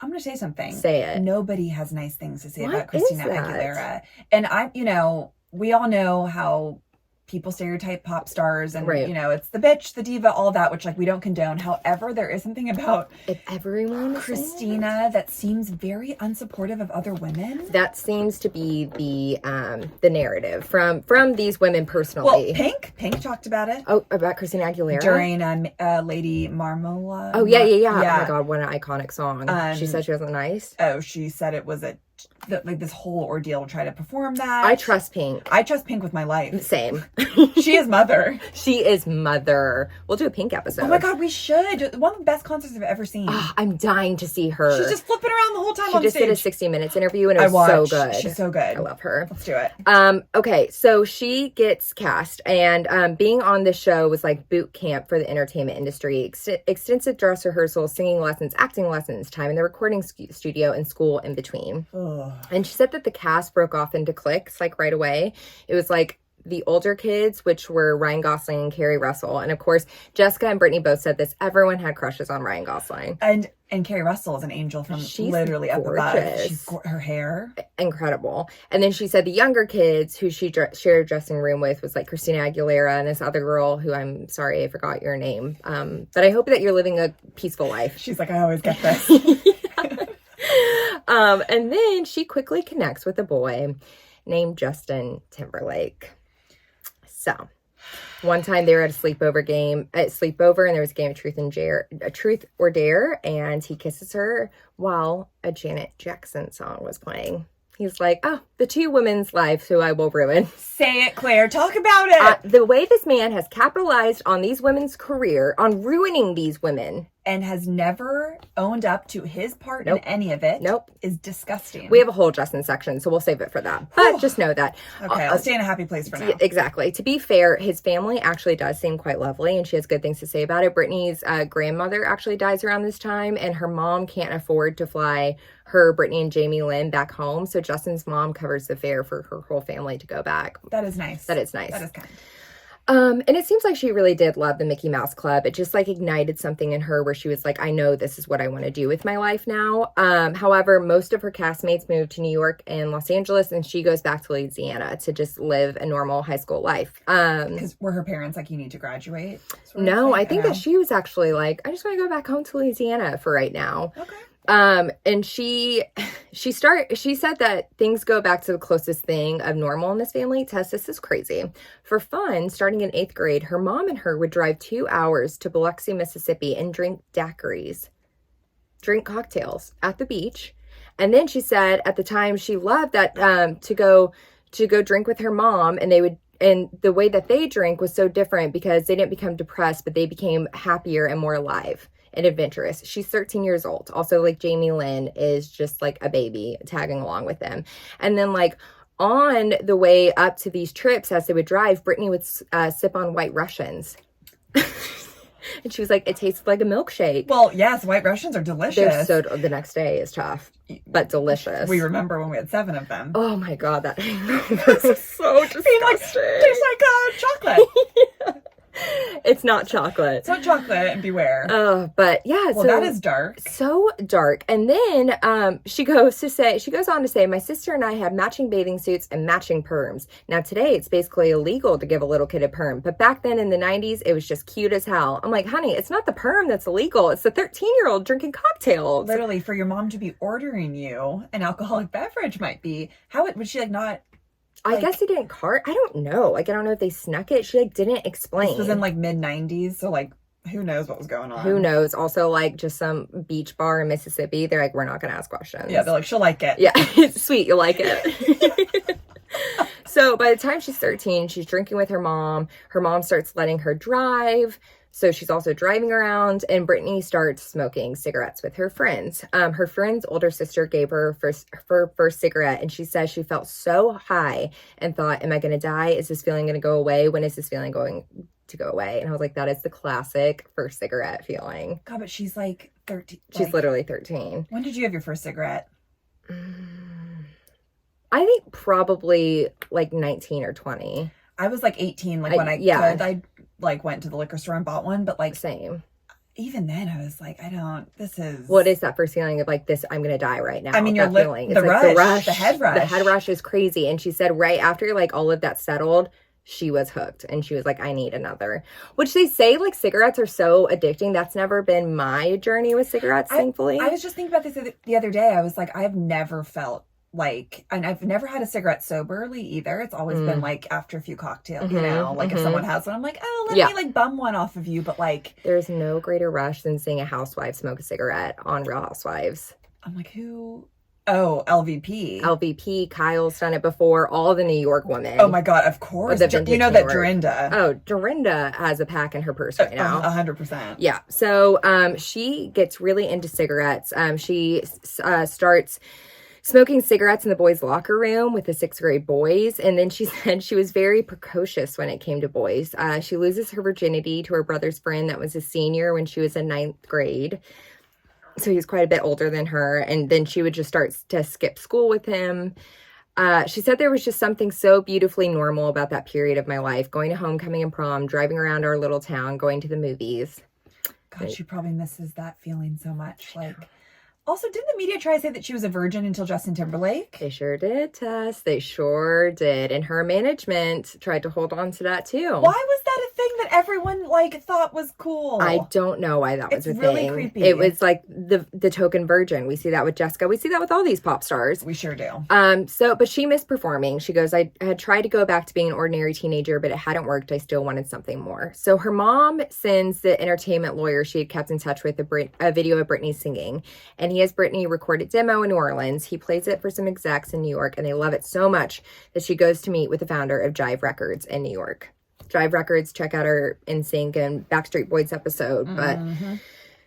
I'm going to say something. Say it. Nobody has nice things to say What about Christina is that? Aguilera. And we all know how people stereotype pop stars and, right. It's the bitch, the diva, all that, which we don't condone. However, there is something about if everyone Christina that seems very unsupportive of other women. That seems to be the narrative from these women personally. Well, Pink talked about it. Oh, about Christina Aguilera? During Lady Marmalade. Oh, yeah. Oh my God, what an iconic song. She said she wasn't nice. Oh, she said it was this whole ordeal to try to perform that. I trust Pink. I trust Pink with my life. Same. She is Mother. She is Mother. We'll do a Pink episode. Oh my God, we should. One of the best concerts I've ever seen. Oh, I'm dying to see her. She's just flipping around the whole time on stage. She just did a 60 Minutes interview and it was so good. She's so good. I love her. Let's do it. Okay, so she gets cast, and being on the show was like boot camp for the entertainment industry. Extensive dress rehearsals, singing lessons, acting lessons, time in the recording studio, and school in between. Ugh. And she said that the cast broke off into cliques like right away. It was like the older kids, which were Ryan Gosling and Kerry Russell. And of course, Jessica and Britney both said this. Everyone had crushes on Ryan Gosling. And Kerry Russell is an angel from literally up above. Her hair. Incredible. And then she said the younger kids who she shared a dressing room with was like Christina Aguilera and this other girl who I'm sorry, I forgot your name. But I hope that you're living a peaceful life. She's like, I always get this. And then she quickly connects with a boy named Justin Timberlake. So, one time they were at a sleepover, and there was a game of Truth or Dare, and he kisses her while a Janet Jackson song was playing. He's like, oh, the 2 women's lives who I will ruin. Say it, Claire. Talk about it. The way this man has capitalized on these women's career, on ruining these women. And has never owned up to his part in any of it. Nope. Is disgusting. We have a whole Justin section, so we'll save it for that. But just know that. Okay, I'll stay in a happy place for now. Exactly. To be fair, his family actually does seem quite lovely, and she has good things to say about it. Britney's grandmother actually dies around this time, and her mom can't afford to fly her, Britney and Jamie Lynn, back home. So Justin's mom covers the fare for her whole family to go back. That is nice. That is nice. That is kind. And it seems like she really did love the Mickey Mouse Club. It just like ignited something in her where she was like, I know this is what I want to do with my life now. However, most of her castmates moved to New York and Los Angeles, and she goes back to Louisiana to just live a normal high school life. Because were her parents like, you need to graduate? No, I think that she was actually like, I just want to go back home to Louisiana for right now. Okay. And she said that things go back to the closest thing of normal in this family. Tess, this is crazy. For fun, starting in 8th grade, her mom and her would drive 2 hours to Biloxi, Mississippi and drink daiquiris, drink cocktails at the beach. And then she said at the time she loved that, to go drink with her mom, and the way that they drink was so different because they didn't become depressed, but they became happier and more alive and adventurous. She's 13 years old. Also, like, Jamie Lynn is just like a baby tagging along with them. And then like on the way up to these trips, as they would drive, Britney would sip on White Russians. And she was like, it tasted like a milkshake. Well, yes, White Russians are delicious. The next day is tough, but delicious. We remember when we had 7 of them. Oh my God, that was so disgusting. Like, tastes like chocolate. Yeah. It's not chocolate. It's not chocolate, and beware. But yeah. Well, so that is dark. So dark. And then she goes on to say, my sister and I have matching bathing suits and matching perms. Now today it's basically illegal to give a little kid a perm, but back then in the 90s it was just cute as hell. I'm like, honey, it's not the perm that's illegal. It's the 13-year-old drinking cocktails. Literally, for your mom to be ordering you an alcoholic beverage might be, would she like not? I guess they didn't I don't know. Like, I don't know if they snuck it. She like didn't explain. This was in like mid-90s, so like who knows what was going on. Who knows? Also, like, just some beach bar in Mississippi. They're like, we're not going to ask questions. Yeah, they're like, she'll like it. Yeah, it's sweet. You'll like it. So by the time she's 13, she's drinking with her mom. Her mom starts letting her drive. So she's also driving around, and Britney starts smoking cigarettes with her friends. Her friend's older sister gave her her first cigarette, and she says she felt so high and thought, am I going to die? Is this feeling going to go away? When is this feeling going to go away? And I was like, that is the classic first cigarette feeling. God, but she's like 13. She's literally 13. When did you have your first cigarette? I think probably like 19 or 20. I was like 18, like when I could. I like went to the liquor store and bought one, but like same. Even then I was like, what is that first feeling of like this, I'm gonna die right now? I mean, feeling. It's like the rush, the head rush. The head rush is crazy. And she said right after like all of that settled, she was hooked, and she was like, I need another. Which they say like cigarettes are so addicting. That's never been my journey with cigarettes, thankfully. I was just thinking about this the other day. I was like, I've never felt like, and I've never had a cigarette soberly either. It's always been like after a few cocktails, you know, like if someone has one, I'm like, oh, let me like bum one off of you. But like, there's no greater rush than seeing a housewife smoke a cigarette on Real Housewives. I'm like, who? Oh, LVP. Kyle's done it before. All the New York women. Oh my God, of course. You know that Dorinda. Oh, Dorinda has a pack in her purse right now. 100%. Yeah. So she gets really into cigarettes. She starts smoking cigarettes in the boys' locker room with the 6th grade boys. And then she said she was very precocious when it came to boys. She loses her virginity to her brother's friend that was a senior when she was in 9th grade. So he was quite a bit older than her. And then she would just start to skip school with him. She said there was just something so beautifully normal about that period of my life. Going to homecoming and prom, driving around our little town, going to the movies. God, she probably misses that feeling so much. Like, also, didn't the media try to say that she was a virgin until Justin Timberlake? They sure did, Tess. They sure did. And her management tried to hold on to that, too. Why was that a thing that everyone, like, thought was cool? I don't know why that was a thing. It's really creepy. It was, like, the token virgin. We see that with Jessica. We see that with all these pop stars. We sure do. But she missed performing. She goes, I had tried to go back to being an ordinary teenager, but it hadn't worked. I still wanted something more. So her mom sends the entertainment lawyer she had kept in touch with a video of Britney singing. And he has Britney record a demo in New Orleans. He plays it for some execs in New York, and they love it so much that she goes to meet with the founder of Jive Records in New York. Jive Records, check out our NSYNC and Backstreet Boys episode, but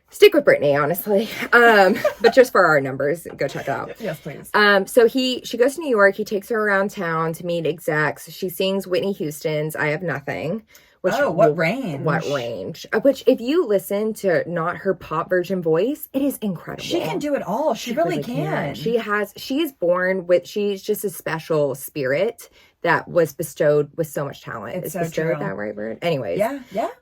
stick with Britney, honestly. But just for our numbers, go check it out. Yes, please. So she goes to New York. He takes her around town to meet execs. She sings Whitney Houston's I Have Nothing. What range? Which, if you listen to not her pop version voice, it is incredible. She can do it all. She really can. She's just a special spirit that was bestowed with so much talent. It's Is so bestowed true. that right word? Anyways. Yeah.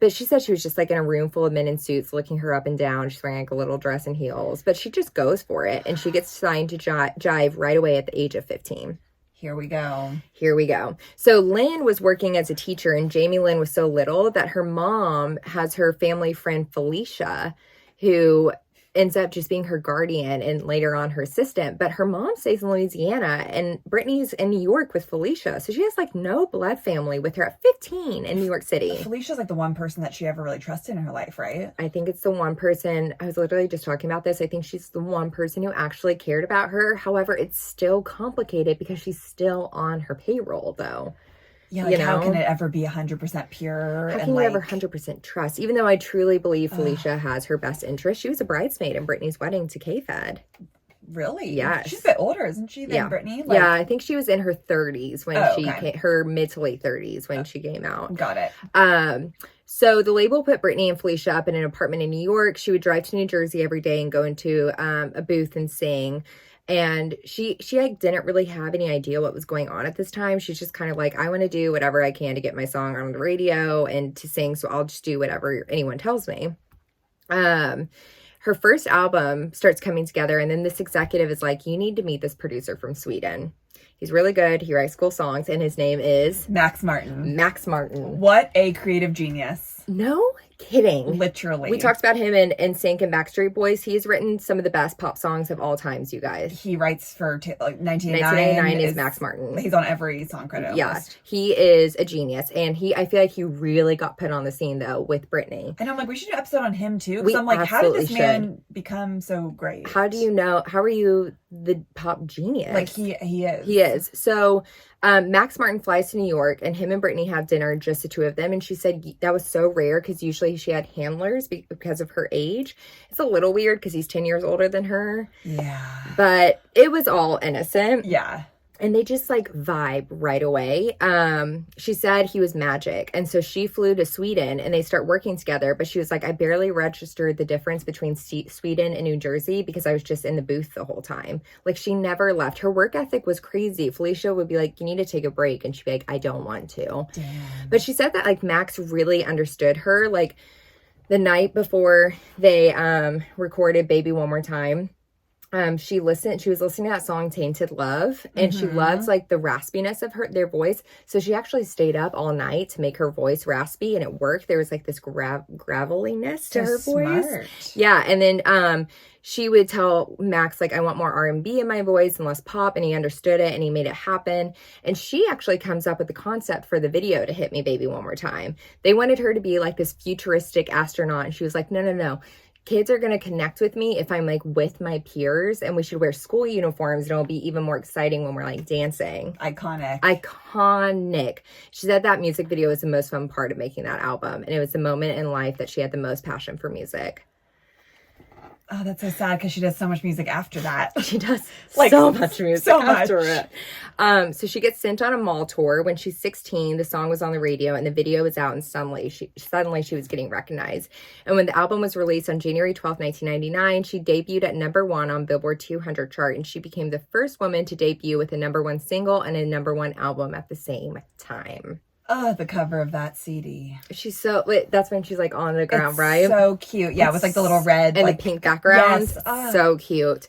But she said she was just like in a room full of men in suits looking her up and down. She's wearing like a little dress and heels, but she just goes for it. And she gets signed to Jive right away at the age of 15. Here we go. Here we go. So Lynn was working as a teacher, and Jamie Lynn was so little that her mom has her family friend Felicia, who ends up just being her guardian and later on her assistant. But her mom stays in Louisiana, and Brittany's in New York with Felicia. So she has like no blood family with her at 15 in New York City. Felicia's like the one person that she ever really trusted in her life, right? I think it's the one person, I was literally just talking about this. I think she's the one person who actually cared about her. However, it's still complicated because she's still on her payroll though. Yeah, like how can it ever be 100% pure? How can you ever 100% trust? Even though I truly believe Felicia has her best interest. She was a bridesmaid in Brittany's wedding to K-Fed. Really? Yes. She's a bit older, isn't she, than Brittany? Like, yeah, I think she was in her 30s when her mid to late 30s when she came out. Got it. So the label put Brittany and Felicia up in an apartment in New York. She would drive to New Jersey every day and go into a booth and sing. And she like didn't really have any idea what was going on at this time. She's just kind of like, I want to do whatever I can to get my song on the radio and to sing. So I'll just do whatever anyone tells me. Her first album starts coming together, and then this executive is like, you need to meet this producer from Sweden. He's really good. He writes cool songs, and his name is Max Martin. Max Martin. What a creative genius. No kidding. Literally. We talked about him in NSYNC and Backstreet Boys. He's written some of the best pop songs of all times, you guys. He writes for like 1999 is Max Martin. He's on every song credit. Yeah, list. He is a genius, and I feel like he really got put on the scene though with Britney. And I'm like, we should do an episode on him too. Because I'm like, how did this man become so great? How do you know? How are you the pop genius? Like he is. He is. So Max Martin flies to New York, and him and Brittany have dinner, just the two of them. And she said that was so rare because usually she had handlers because of her age. It's a little weird because he's 10 years older than her. Yeah. But it was all innocent. Yeah. And they just like vibe right away. She said he was magic. And so she flew to Sweden and they start working together. But she was like, I barely registered the difference between Sweden and New Jersey because I was just in the booth the whole time. Like she never left. Her work ethic was crazy. Felicia would be like, you need to take a break. And she'd be like, I don't want to. Damn. But she said that like Max really understood her. Like the night before they recorded Baby One More Time, she was listening to that song Tainted Love, and she loves like the raspiness of their voice. So she actually stayed up all night to make her voice raspy, and it worked. There was like this graveliness to her voice. Yeah. And then she would tell Max like, I want more R&B in my voice and less pop, and he understood it and he made it happen. And she actually comes up with the concept for the video to Hit Me Baby One More Time. They wanted her to be like this futuristic astronaut, and she was like, no. Kids are going to connect with me if I'm like with my peers, and we should wear school uniforms, and it'll be even more exciting when we're like dancing. Iconic. She said that music video was the most fun part of making that album, and it was the moment in life that she had the most passion for music. Oh, that's so sad because she does so much music after that. She does like so much music after it. So she gets sent on a mall tour. When she's 16, the song was on the radio and the video was out, and suddenly she was getting recognized. And when the album was released on January 12th, 1999, she debuted at #1 on Billboard 200 chart, and she became the first woman to debut with a #1 single and a #1 album at the same time. Oh, the cover of that CD. She's so, that's when she's like on the ground, right? So cute. Yeah, with like the little red and like, the pink background. Yes. So cute.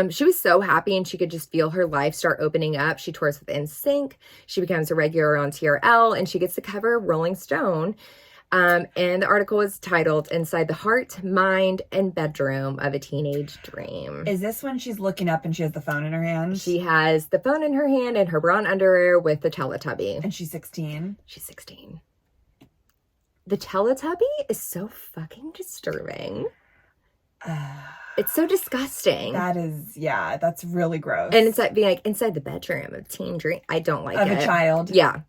She was so happy, and she could just feel her life start opening up. She tours with NSYNC. She becomes a regular on TRL, and she gets to cover Rolling Stone. And the article is titled Inside the Heart, Mind, and Bedroom of a Teenage Dream. Is this when she's looking up and she has the phone in her hand? She has the phone in her hand and her brown underwear with the Teletubby. And she's 16? She's 16. The Teletubby is so fucking disturbing. It's so disgusting. That is, yeah, that's really gross. And it's like being like inside the bedroom of teen dream. I don't like it. Of a child. Yeah.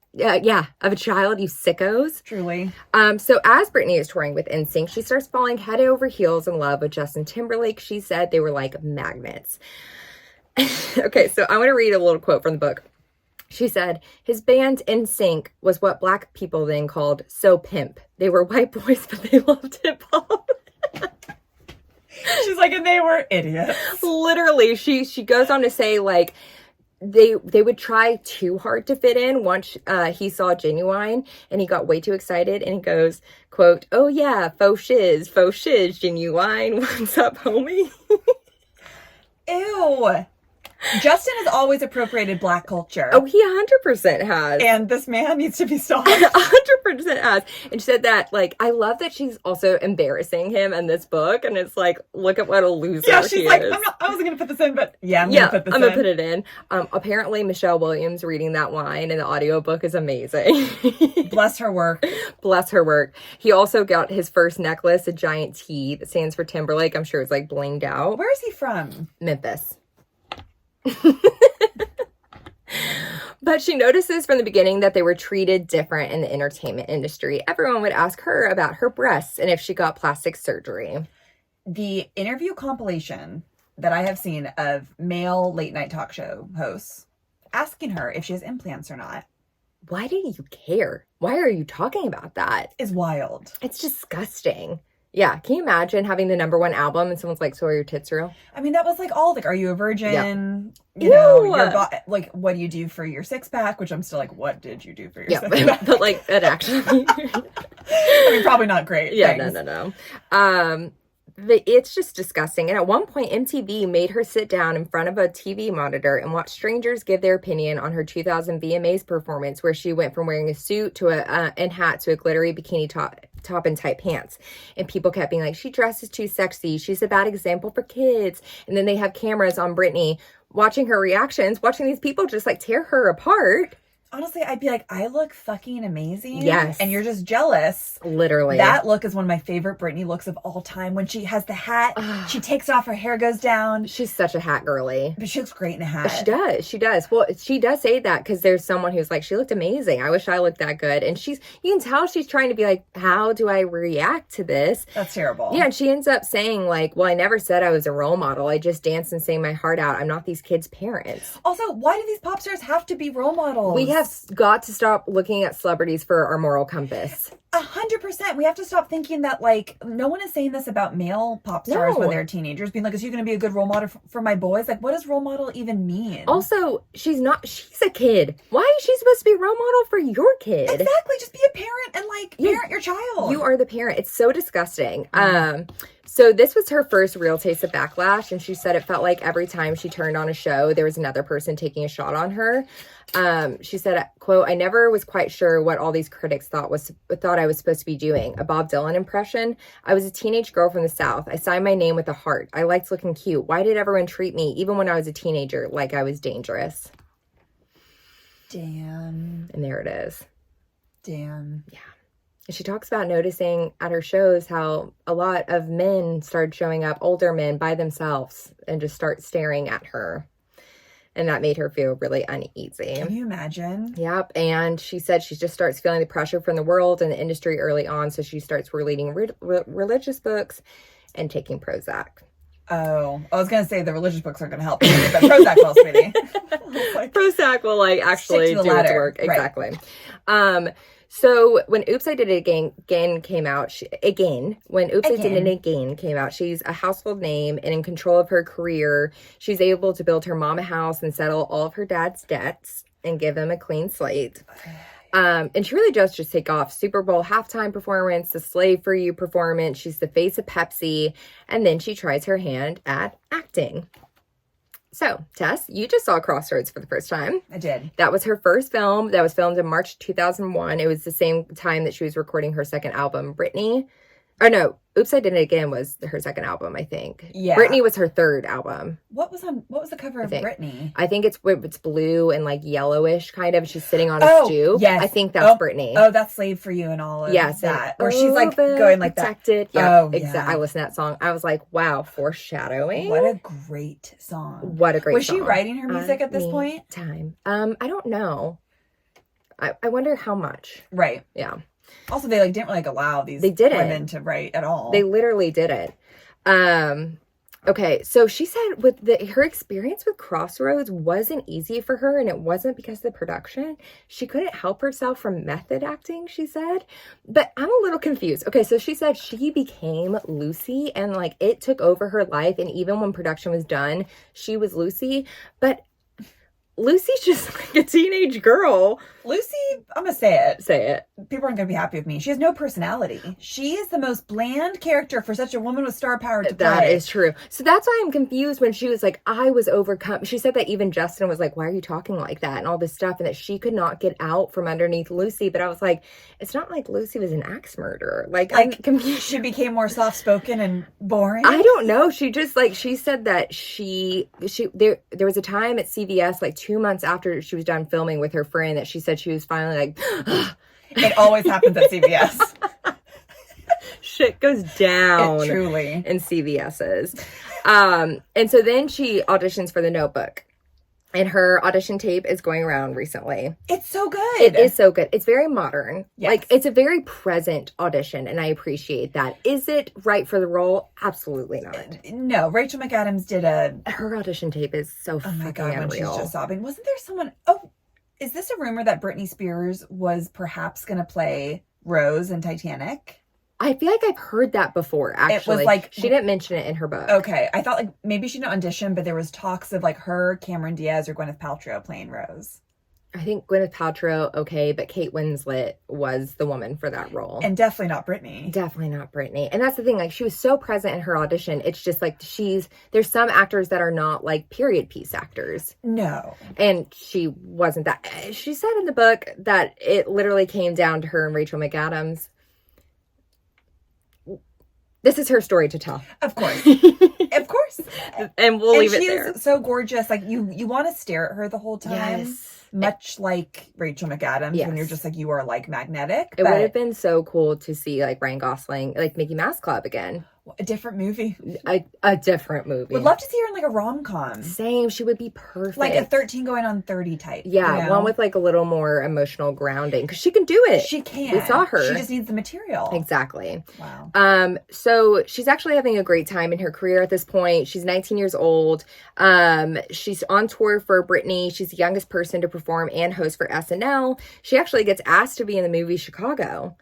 Of a child, you sickos. Truly. So as Britney is touring with NSYNC, she starts falling head over heels in love with Justin Timberlake. She said they were like magnets. Okay, so I want to read a little quote from the book. She said, his band NSYNC was what black people then called so pimp. They were white boys, but they loved hip hop. She's like, and they were idiots. Literally, she goes on to say, like, they would try too hard to fit in. Once he saw Genuine and he got way too excited and he goes, quote, "Oh yeah, faux shiz, Genuine. What's up, homie?" Ew. Justin has always appropriated Black culture. Oh, he 100% has. And this man needs to be stopped. 100% has. And she said that, like, I love that she's also embarrassing him in this book. And it's like, look at what a loser yeah, she's he like, is. I wasn't going to put this in, but yeah, I'm going to put this in. I'm going to put it in. Apparently, Michelle Williams reading that line in the audiobook is amazing. Bless her work. Bless her work. He also got his first necklace, a giant T that stands for Timberlake. I'm sure it's like blinged out. Where is he from? Memphis. But she notices from the beginning that they were treated different in the entertainment industry. Everyone would ask her about her breasts and if she got plastic surgery. The interview compilation that I have seen of male late night talk show hosts asking her if she has implants or not. Why do you care? Why are you talking about that? Is wild. It's disgusting. Yeah, can you imagine having the #1 album and someone's like, "So are your tits real?" I mean, that was like all like, "Are you a virgin?" Yeah. You know, like, what do you do for your 6-pack? Which I'm still like, what did you do for your 6-pack? but like that actually. I mean, probably not great. Yeah, things. no. It's just disgusting. And at one point, MTV made her sit down in front of a TV monitor and watch strangers give their opinion on her 2000 VMAs performance, where she went from wearing a suit to and hat to a glittery bikini top and tight pants. And people kept being like, she dresses too sexy. She's a bad example for kids. And then they have cameras on Britney watching her reactions, watching these people just like tear her apart. Honestly, I'd be like, I look fucking amazing. Yes. And you're just jealous. Literally. That look is one of my favorite Britney looks of all time. When she has the hat, she takes it off, her hair goes down. She's such a hat girly. But she looks great in a hat. She does. Well, she does say that because there's someone who's like, she looked amazing. I wish I looked that good. And you can tell she's trying to be like, how do I react to this? That's terrible. Yeah, and she ends up saying like, well, I never said I was a role model. I just danced and sang my heart out. I'm not these kids' parents. Also, why do these pop stars have to be role models? We have got to stop looking at celebrities for our moral compass. 100%. We have to stop thinking that, like, no one is saying this about male pop stars when they're teenagers, being like, is you going to be a good role model for my boys? Like, what does role model even mean? Also, she's a kid. Why is she supposed to be a role model for your kid? Exactly. Just be a parent and, like, parent your child. You are the parent. It's so disgusting. So this was her first real taste of backlash, and she said it felt like every time she turned on a show, there was another person taking a shot on her. She said, quote, I never was quite sure what all these critics thought I was supposed to be doing. A Bob Dylan impression. I was a teenage girl from the South. I signed my name with a heart. I liked looking cute. Why did everyone treat me, even when I was a teenager, like I was dangerous? Damn. And there it is. Damn. Yeah. And she talks about noticing at her shows how a lot of men started showing up, older men by themselves, and just start staring at her. And that made her feel really uneasy. Can you imagine? Yep. And she said she just starts feeling the pressure from the world and the industry early on. So she starts reading religious books and taking Prozac. Oh, I was going to say the religious books are going to help, but Prozac will, sweetie. Prozac will actually do its work. Right. Exactly. So when Oops, I Did It Again came out, she's a household name and in control of her career. She's able to build her mom a house and settle all of her dad's debts and give him a clean slate. And she really does just take off. Super Bowl halftime performance, the Slave for You performance. She's the face of Pepsi. And then she tries her hand at acting. So, Tess, you just saw Crossroads for the first time. I did. That was her first film. That was filmed in March 2001. It was the same time that she was recording her second album, Britney. Or no, Oops, I Did It Again was her second album, I think. Yeah. Britney was her third album. What was the cover of Britney? I think it's blue and like yellowish kind of. She's sitting on a stoop. Yes. I think that's Britney. Oh, that's Slave for You and all of that. Where she's like going like protected. that. Yeah, oh, exactly. Yeah. I listened to that song. I was like, wow, foreshadowing. What a great song. What a great was song. Was she writing her music at this point? Time. I don't know. I wonder how much. Right. Yeah. Also, they didn't allow these women to write at all. They literally didn't. Okay, so she said her experience with Crossroads wasn't easy for her, and it wasn't because of the production. She couldn't help herself from method acting, she said. But I'm a little confused. Okay, so she said she became Lucy, and it took over her life, and even when production was done, she was Lucy. But Lucy's just like a teenage girl. Lucy, I'm going to say it. Say it. People aren't going to be happy with me. She has no personality. She is the most bland character for such a woman with star power to play. That is true. So that's why I'm confused when she was like, I was overcome. She said that even Justin was like, why are you talking like that? And all this stuff. And that she could not get out from underneath Lucy. But I was like, it's not like Lucy was an axe murderer. Like I'm confused. She became more soft-spoken and boring. I don't know. She just like, she said that there was a time at CVS, like 2 months after she was done filming with her friend, that she said she was finally like, it always happens at CVS. Shit goes down. It truly. In CVS's. And so then she auditions for The Notebook. And her audition tape is going around recently. It's so good. It is so good. It's very modern. Yes. Like, it's a very present audition, and I appreciate that. Is it right for the role? Absolutely not. No, Rachel McAdams did her audition tape is so fucking unreal. When she's just sobbing. Wasn't there someone... Oh, is this a rumor that Britney Spears was perhaps going to play Rose in Titanic? I feel like I've heard that before, actually. It was like... She didn't mention it in her book. Okay. I thought like maybe she didn't audition, but there was talks of like her, Cameron Diaz, or Gwyneth Paltrow playing Rose. I think Gwyneth Paltrow, okay, but Kate Winslet was the woman for that role. And definitely not Britney. Definitely not Britney. And that's the thing, like, she was so present in her audition. It's just like there's some actors that are not like period piece actors. No. And she wasn't that. She said in the book that it literally came down to her and Rachel McAdams. This is her story to tell. Of course. Of course. And we'll leave it there. She's so gorgeous. Like, you want to stare at her the whole time. Yes. Much like Rachel McAdams, yes. when you're just like, you are like magnetic. It would have been so cool to see like Ryan Gosling, like Mickey Mouse Club again. A different movie. A different movie. Would love to see her in like a rom-com. Same. She would be perfect. Like a 13 going on 30 type. Yeah, you know? one with like a little more emotional grounding. Because she can do it. She can. We saw her. She just needs the material. Exactly. Wow. So she's actually having a great time in her career at this point. She's 19 years old. She's on tour for Britney. She's the youngest person to perform and host for SNL. She actually gets asked to be in the movie Chicago.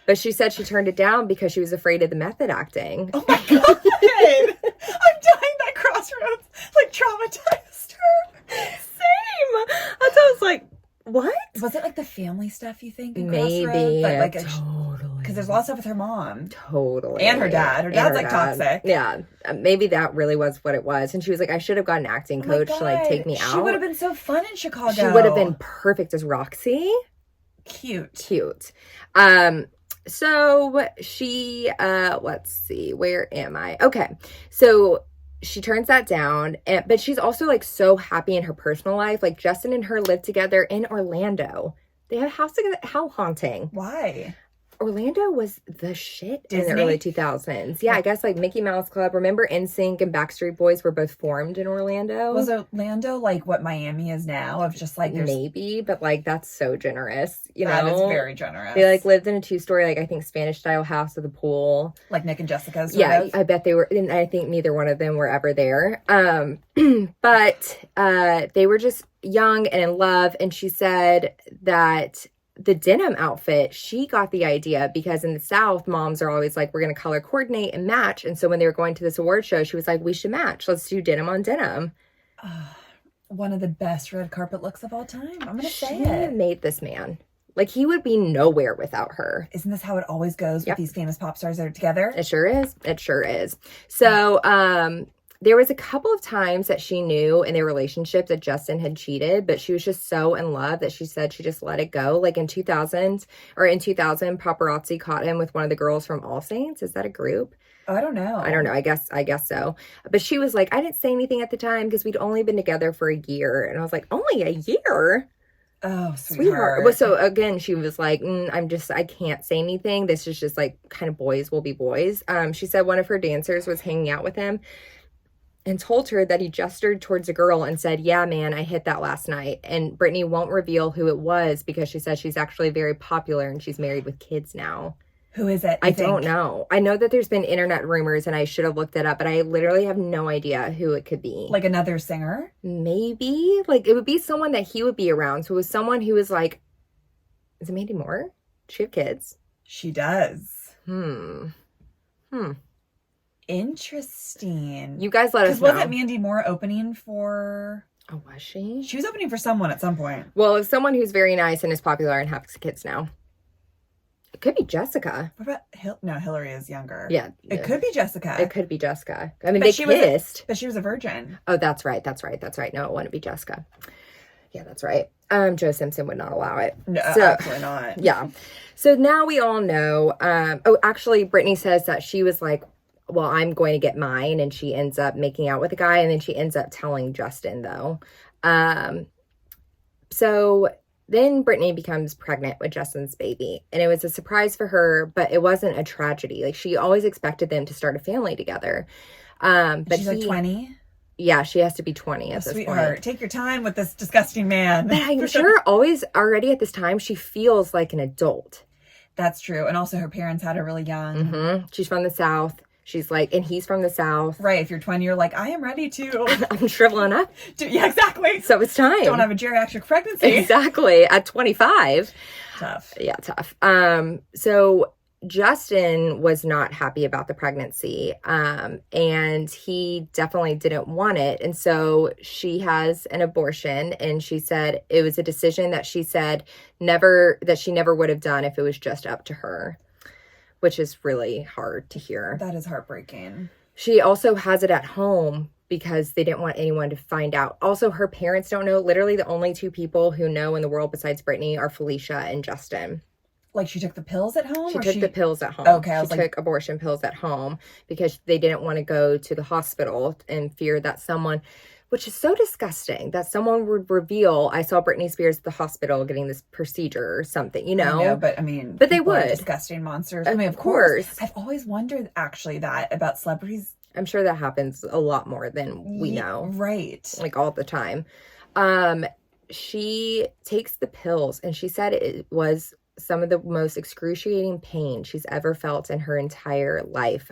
But she said she turned it down because she was afraid of the method acting. Oh my God. I'm dying that Crossroads like traumatized her. Same. That's I was like, what? Was it like the family stuff, you think? In Maybe. Like totally. Because there's a lot of stuff with her mom. Totally. And her dad. Her dad's like toxic. Yeah. Maybe that really was what it was. And she was like, I should have got an acting coach to like take me out. She would have been so fun in Chicago. She would have been perfect as Roxy. Cute. So she, let's see, where am I? Okay. So she turns that down, but she's also like so happy in her personal life. Like Justin and her live together in Orlando. They have a house together. How haunting. Why? Orlando was the shit Disney? in the early 2000s. Yeah, I guess like Mickey Mouse Club. Remember NSYNC and Backstreet Boys were both formed in Orlando? Was Orlando like what Miami is now? Of just like maybe, but like that's so generous. You know, that is very generous. They like lived in a 2-story, like I think Spanish style house with a pool. Like Nick and Jessica's. Yeah, I bet they were. And I think neither one of them were ever there. But they were just young and in love. And she said that the denim outfit, she got the idea because in the South, moms are always like, we're going to color coordinate and match. And so when they were going to this award show, she was like, we should match. Let's do denim on denim. One of the best red carpet looks of all time. I'm going to say She it. made this man. Like, he would be nowhere without her. Isn't this how it always goes with these famous pop stars that are together? It sure is. It sure is. So, there was a couple of times that she knew in their relationship that Justin had cheated, but she was just so in love that she said she just let it go. Like in 2000, paparazzi caught him with one of the girls from All Saints. Is that a group? Oh, I don't know. I guess so. But she was like, I didn't say anything at the time because we'd only been together for a year. And I was like, only a year? Oh, sweetheart. Well, so again, she was like, I can't say anything. This is just like kind of boys will be boys. She said one of her dancers was hanging out with him and told her that he gestured towards a girl and said, yeah, man, I hit that last night. And Britney won't reveal who it was because she says she's actually very popular and she's married with kids now. Who is it? I don't know. I know that there's been internet rumors and I should have looked it up, but I literally have no idea who it could be. Like another singer? Maybe. Like it would be someone that he would be around. So it was someone who was like, is it Mandy Moore? Does she have kids? She does. Interesting. You You guys let us know. Wasn't Mandy Moore opening for... Oh, was she? She was opening for someone at some point. Well, it's someone who's very nice and is popular and has kids now. It could be Jessica. What about no? Hillary is younger. Yeah, it could be Jessica. It could be Jessica. I mean, they kissed, but she was a virgin. Oh, that's right. No, it wouldn't be Jessica. Yeah, that's right. Joe Simpson would not allow it. No, absolutely not. Yeah. So now we all know. Actually, Britney says that she was like, well, I'm going to get mine. And she ends up making out with a guy. And then she ends up telling Justin, though. So then Britney becomes pregnant with Justin's baby. And it was a surprise for her, but it wasn't a tragedy. Like, she always expected them to start a family together. But she's like 20? Yeah, she has to be 20 at this sweetheart, point. Take your time with this disgusting man. But I'm sure always already at this time, she feels like an adult. That's true. And also her parents had her really young. Mm-hmm. She's from the South. She's like, and he's from the South. Right. If you're 20, you're like, I am ready to. I'm shriveling up. Yeah, exactly. So it's time. Don't have a geriatric pregnancy. Exactly. At 25. Tough. Yeah, tough. So Justin was not happy about the pregnancy. And he definitely didn't want it. And so she has an abortion, and she said it was a decision that she said she never would have done if it was just up to her. Which is really hard to hear. That is heartbreaking. She also has it at home because they didn't want anyone to find out. Also, her parents don't know. Literally, the only two people who know in the world besides Britney are Felicia and Justin. Like, she took the pills at home? She took the pills at home. Okay, she took abortion pills at home because they didn't want to go to the hospital and fear that someone... Which is so disgusting that someone would reveal, I saw Britney Spears at the hospital getting this procedure or something, you know? I know, but I mean, but they would. Disgusting monsters. I mean, of course. I've always wondered actually that about celebrities. I'm sure that happens a lot more than we know. Right. Like all the time. She takes the pills, and she said it was some of the most excruciating pain she's ever felt in her entire life.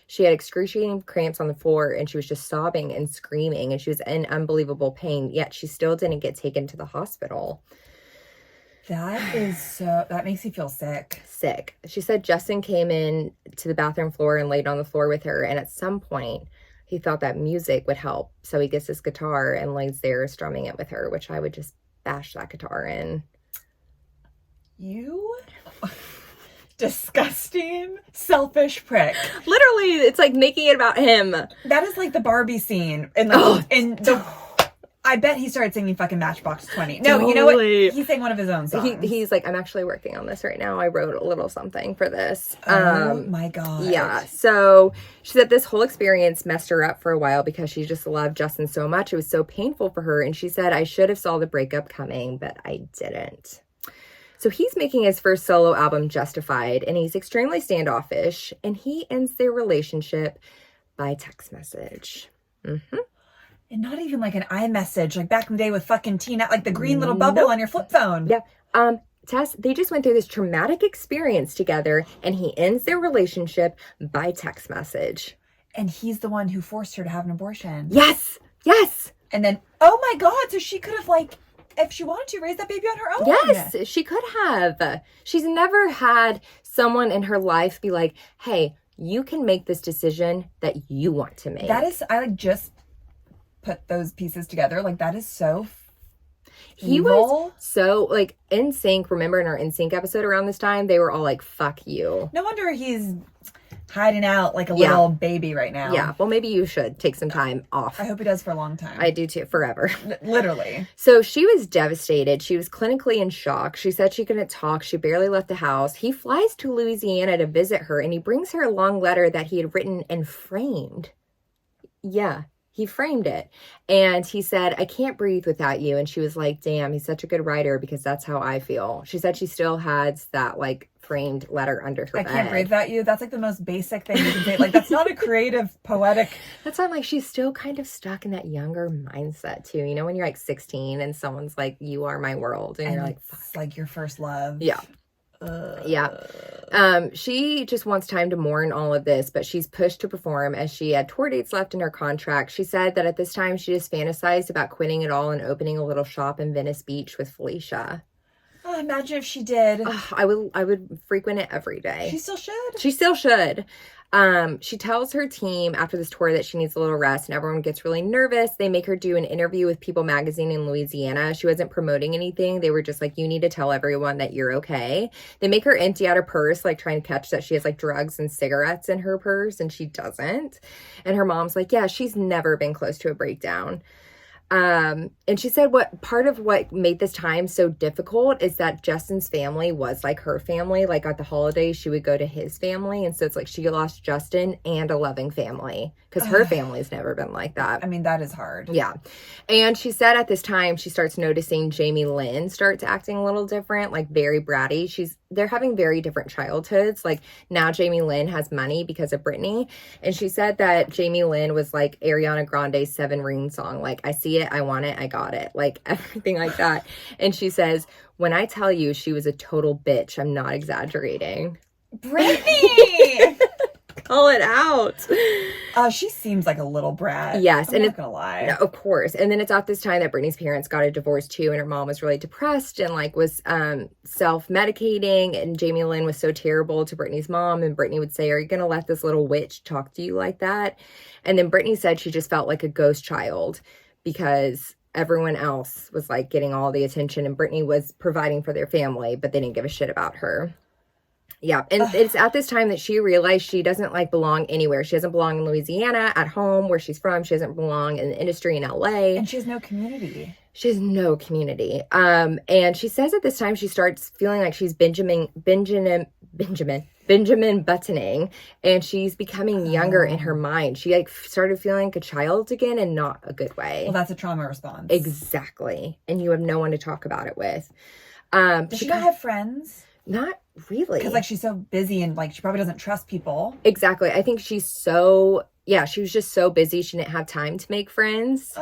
She had excruciating cramps on the floor, and she was just sobbing and screaming, and she was in unbelievable pain, yet she still didn't get taken to the hospital. That makes me feel sick. Sick. She said Justin came in to the bathroom floor and laid on the floor with her, and at some point he thought that music would help. So he gets his guitar and lays there strumming it with her, which I would just bash that guitar in. You disgusting, selfish prick. Literally, it's like making it about him. That is like the Barbie scene. I bet he started singing fucking Matchbox 20. No, totally. You know what? He sang one of his own songs. He's like, I'm actually working on this right now. I wrote a little something for this. Oh my God. Yeah. So she said this whole experience messed her up for a while because she just loved Justin so much. It was so painful for her. And she said, I should have saw the breakup coming, but I didn't. So he's making his first solo album, Justified, and he's extremely standoffish, and he ends their relationship by text message. Mm-hmm. And not even like an iMessage, like back in the day with fucking Tina, like the green little bubble on your flip phone. Yeah. Tess, they just went through this traumatic experience together, and he ends their relationship by text message. And he's the one who forced her to have an abortion. Yes! Yes! And then, oh my God, so she could have like... if she wanted to raise that baby on her own. Yes, she could have. She's never had someone in her life be like, hey, you can make this decision that you want to make. That is, I like just put those pieces together. Like, that is so He evil. Was so, like, NSYNC, remember in our NSYNC episode around this time, they were all like, fuck you. No wonder he's hiding out like a little baby right now. Yeah, well, maybe you should take some time off. I hope he does for a long time. I do too, forever. Literally. So she was devastated. She was clinically in shock. She said she couldn't talk. She barely left the house. He flies to Louisiana to visit her, and he brings her a long letter that he had written and framed. Yeah, he framed it. And he said, I can't breathe without you. And she was like, damn, he's such a good writer because that's how I feel. She said she still has that, like, framed letter under her bed. I can't breathe without you. That's like the most basic thing you can say. Like, that's not a creative, poetic. That's why I'm like, she's still kind of stuck in that younger mindset too. You know, when you're like 16 and someone's like, you are my world. And you're like, fuck. It's like your first love. Yeah. She just wants time to mourn all of this, but she's pushed to perform as she had tour dates left in her contract. She said that at this time she just fantasized about quitting it all and opening a little shop in Venice Beach with Felicia. Oh, imagine if she did. I would frequent it every day. She still should. She still should. She tells her team after this tour that she needs a little rest, and everyone gets really nervous. They make her do an interview with People magazine in Louisiana. She wasn't promoting anything. They were just like, you need to tell everyone that you're okay. They make her empty out her purse, like trying to catch that she has like drugs and cigarettes in her purse, and she doesn't. And her mom's like, yeah, she's never been close to a breakdown. And she said part of what made this time so difficult is that Justin's family was like her family. Like at the holidays, she would go to his family. And so it's like she lost Justin and a loving family because her family's never been like that. I mean, that is hard. Yeah. And she said at this time, she starts noticing Jamie Lynn starts acting a little different, like very bratty. They're having very different childhoods. Like now Jamie Lynn has money because of Britney. And she said that Jamie Lynn was like Ariana Grande's 7 Ring song. Like, I see it, I want it, I got it. Like everything like that. And she says, when I tell you she was a total bitch, I'm not exaggerating. Britney! Call it out. She seems like a little brat. Yes. I'm not gonna lie. No, of course. And then it's at this time that Britney's parents got a divorce too, and her mom was really depressed and like was self-medicating, and Jamie Lynn was so terrible to Britney's mom, and Britney would say, are you gonna let this little witch talk to you like that? And then Britney said she just felt like a ghost child because everyone else was like getting all the attention and Britney was providing for their family, but they didn't give a shit about her. Yeah, and it's at this time that she realized she doesn't like belong anywhere. She doesn't belong in Louisiana, at home, where she's from. She doesn't belong in the industry in LA. And she has no community. She has no community. And she says at this time she starts feeling like she's Benjamin buttoning, and she's becoming younger in her mind. She like started feeling like a child again, and not a good way. Well, that's a trauma response. Exactly. And you have no one to talk about it with. Does she not have friends? Not really. Because like she's so busy and like she probably doesn't trust people. Exactly. I think she was just so busy she didn't have time to make friends.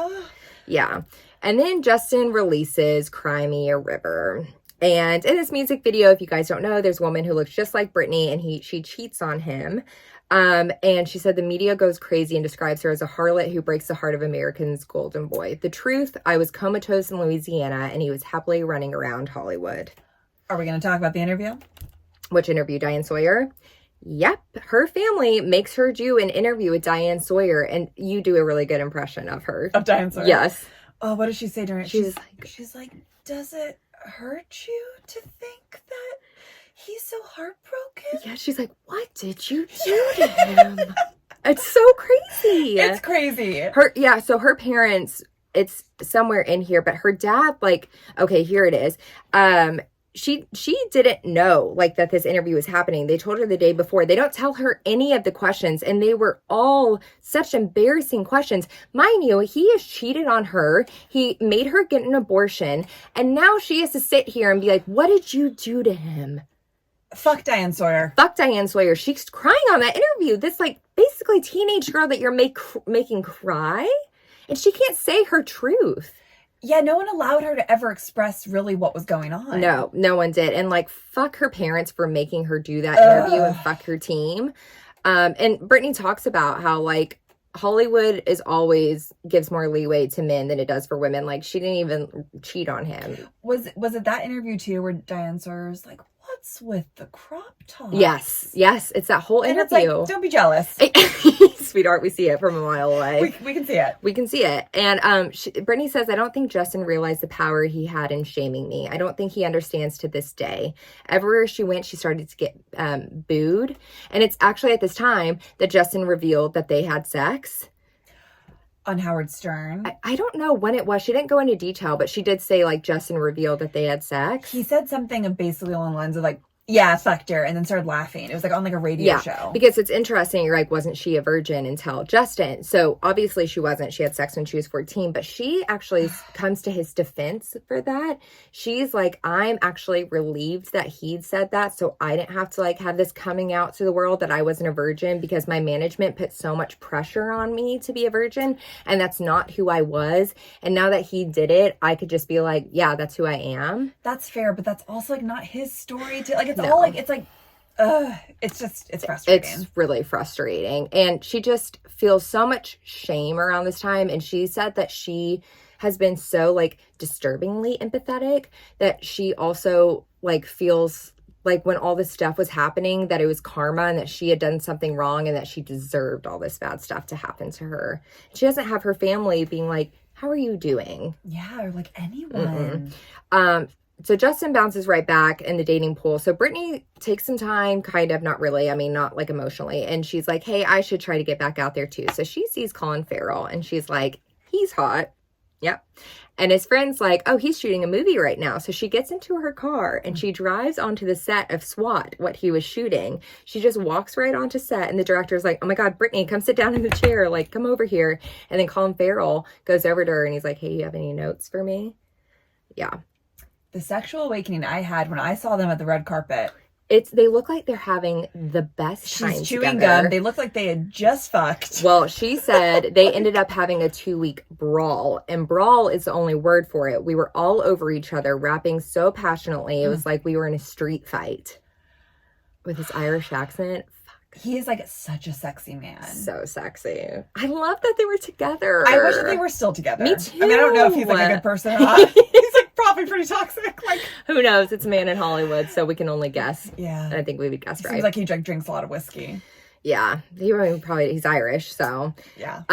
Yeah. And then Justin releases Cry Me a River. And in this music video, if you guys don't know, there's a woman who looks just like Britney, and she cheats on him. And she said the media goes crazy and describes her as a harlot who breaks the heart of Americans' golden boy. The truth, I was comatose in Louisiana, and he was happily running around Hollywood. Are we going to talk about the interview? Which interview? Diane Sawyer? Yep. Her family makes her do an interview with Diane Sawyer, and you do a really good impression of her. Of Diane Sawyer? Yes. Oh, what does she say during it? She's like, does it hurt you to think that he's so heartbroken? Yeah, she's like, what did you do to him? It's so crazy. It's crazy. So her parents, it's somewhere in here, but her dad, like, okay, here it is. She didn't know like that this interview was happening. They told her the day before. They don't tell her any of the questions, and they were all such embarrassing questions. Mind you, he has cheated on her. He made her get an abortion, and now she has to sit here and be like, what did you do to him? Fuck Diane Sawyer. Fuck Diane Sawyer. She's crying on that interview. This like basically teenage girl that you're making cry, and she can't say her truth. Yeah, no one allowed her to ever express really what was going on. No, no one did. And like, fuck her parents for making her do that interview, and fuck her team. And Britney talks about how like Hollywood is always gives more leeway to men than it does for women. Like she didn't even cheat on him. Was it that interview too where Diane Sawyer's like, what's with the crop top? Yes. It's that whole interview. And it's like, don't be jealous. Sweetheart, we see it from a mile away. We can see it. We can see it. And Britney says, I don't think Justin realized the power he had in shaming me. I don't think he understands to this day. Everywhere she went, she started to get booed. And it's actually at this time that Justin revealed that they had sex. On Howard Stern. I don't know when it was. She didn't go into detail, but she did say like Justin revealed that they had sex. He said something of basically along the lines of like, yeah, fucked her, and then started laughing. It was like on like a radio show. Because it's interesting. You're like, wasn't she a virgin until Justin? So obviously she wasn't. She had sex when she was 14, but she actually comes to his defense for that. She's like, I'm actually relieved that he'd said that, so I didn't have to like have this coming out to the world that I wasn't a virgin, because my management put so much pressure on me to be a virgin, and that's not who I was. And now that he did it, I could just be like, yeah, that's who I am. That's fair, but that's also like not his story. It's all like, it's frustrating. It's really frustrating. And she just feels so much shame around this time. And she said that she has been so like disturbingly empathetic that she also like feels like when all this stuff was happening, that it was karma and that she had done something wrong and that she deserved all this bad stuff to happen to her. She doesn't have her family being like, how are you doing? Yeah, or like anyone. So Justin bounces right back in the dating pool. So Britney takes some time, kind of, not really. I mean, not like emotionally. And she's like, hey, I should try to get back out there too. So she sees Colin Farrell and she's like, he's hot. Yep. And his friend's like, oh, he's shooting a movie right now. So she gets into her car and she drives onto the set of SWAT, what he was shooting. She just walks right onto set and the director's like, oh my God, Britney, come sit down in the chair. Like, come over here. And then Colin Farrell goes over to her and he's like, hey, you have any notes for me? Yeah. The sexual awakening I had when I saw them at the red carpet. They look like they're having the best time She's chewing together. gum. They look like they had just fucked. Well, she said they ended up having a 2-week brawl, and brawl is the only word for it. We were all over each other, rapping so passionately. It was like we were in a street fight. With his Irish accent. Fuck. He is like such a sexy man. So sexy. I love that they were together. I wish that they were still together. Me too. I mean, I don't know if he's like a good person or not. He's like probably pretty toxic. Like, who knows? It's a man in Hollywood, so we can only guess. Yeah. And I think we would guess right. Seems like he drinks a lot of whiskey. Yeah. He's Irish, so. Yeah.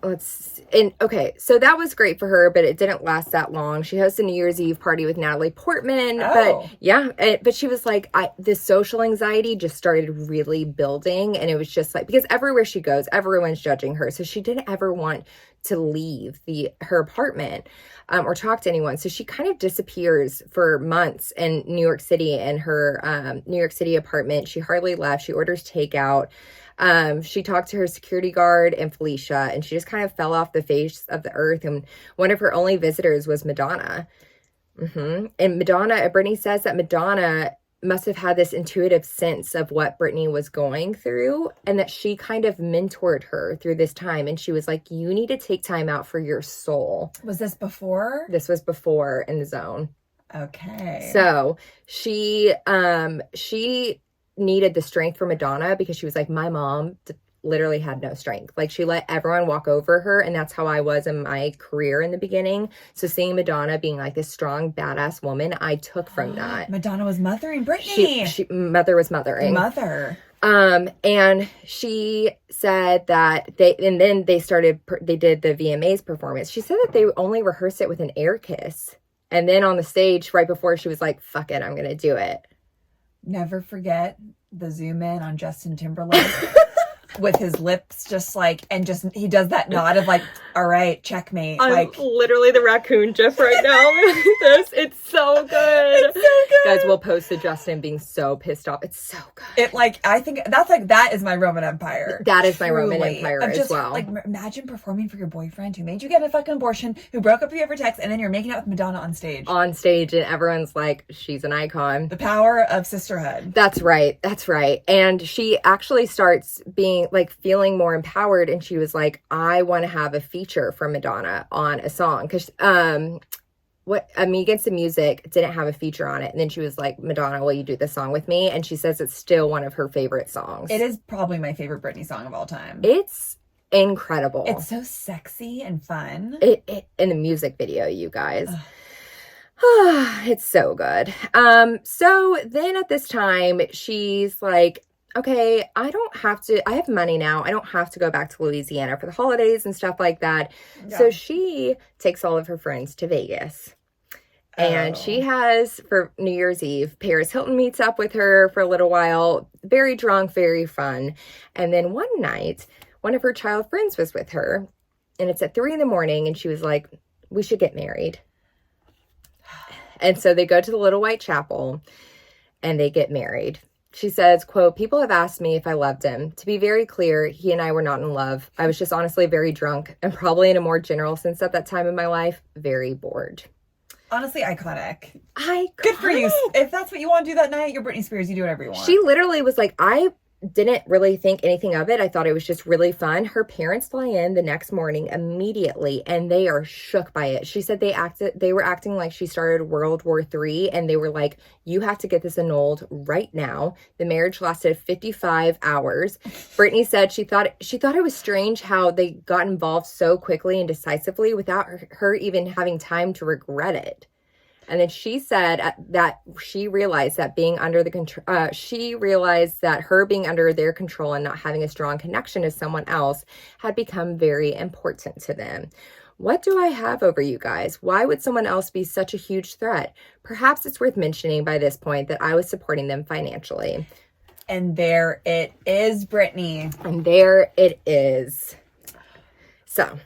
Okay, so that was great for her, but it didn't last that long. She hosted a New Year's Eve party with Natalie Portman, but she was like, this social anxiety just started really building, and it was just like, because everywhere she goes, everyone's judging her, so she didn't ever want to leave her apartment or talk to anyone. So she kind of disappears for months in New York City in her New York City apartment. She hardly left. She orders takeout. She talked to her security guard and Felicia, and she just kind of fell off the face of the earth. And one of her only visitors was Madonna. And Britney says that Madonna must have had this intuitive sense of what Britney was going through, and that she kind of mentored her through this time. And she was like, you need to take time out for your soul. Was this before? This was before In the Zone. Okay. So she needed the strength from Madonna, because she was like, my mom literally had no strength. Like, she let everyone walk over her, and that's how I was in my career in the beginning. So seeing Madonna being like this strong, badass woman, I took from that. Madonna was mothering Britney. Mother was mothering. Mother. And she said that they did the VMAs performance. She said that they only rehearsed it with an air kiss. And then on the stage right before, she was like, fuck it, I'm going to do it. Never forget the zoom in on Justin Timberlake with his lips just like, and just, he does that nod of like, all right, checkmate. I'm like, literally the raccoon gif right now. It's so good. It's so good. Guys, we'll post to Justin being so pissed off. It's so good. It like, I think that is my Roman Empire. That is my Roman Empire as well. Like, imagine performing for your boyfriend who made you get a fucking abortion, who broke up with you over text, and then you're making out with Madonna on stage. On stage, and everyone's like, she's an icon. The power of sisterhood. That's right. And she actually starts being like feeling more empowered, and she was like, I want to have a feature from Madonna on a song, because Against the Music didn't have a feature on it, and then she was like, Madonna, will you do this song with me? And she says it's still one of her favorite songs. It is probably my favorite Britney song of all time. It's incredible. It's so sexy and fun. It in the music video, you guys. It's so good. So then at this time, she's like, okay, I have money now. I don't have to go back to Louisiana for the holidays and stuff like that. Yeah. So she takes all of her friends to Vegas. And she has, for New Year's Eve, Paris Hilton meets up with her for a little while. Very drunk, very fun. And then one night, one of her child friends was with her. And it's at 3 a.m. and she was like, we should get married. And so they go to the Little White Chapel and they get married. She says, quote, people have asked me if I loved him. To be very clear, he and I were not in love. I was just honestly very drunk, and probably in a more general sense at that time in my life, very bored. Honestly, iconic. Good for you. If that's what you want to do that night, you're Britney Spears. You do whatever you want. She literally was like, I didn't really think anything of it. I thought it was just really fun. Her parents fly in the next morning immediately, and they are shook by it. She said they were acting like she started World War III, and they were like, you have to get this annulled right now. The marriage lasted 55 hours. Britney said she thought it was strange how they got involved so quickly and decisively without her even having time to regret it. And then she said that she realized that being under the control, she realized that her being under their control and not having a strong connection to someone else had become very important to them. What do I have over you guys? Why would someone else be such a huge threat? Perhaps it's worth mentioning by this point that I was supporting them financially. And there it is, Britney. And there it is. So,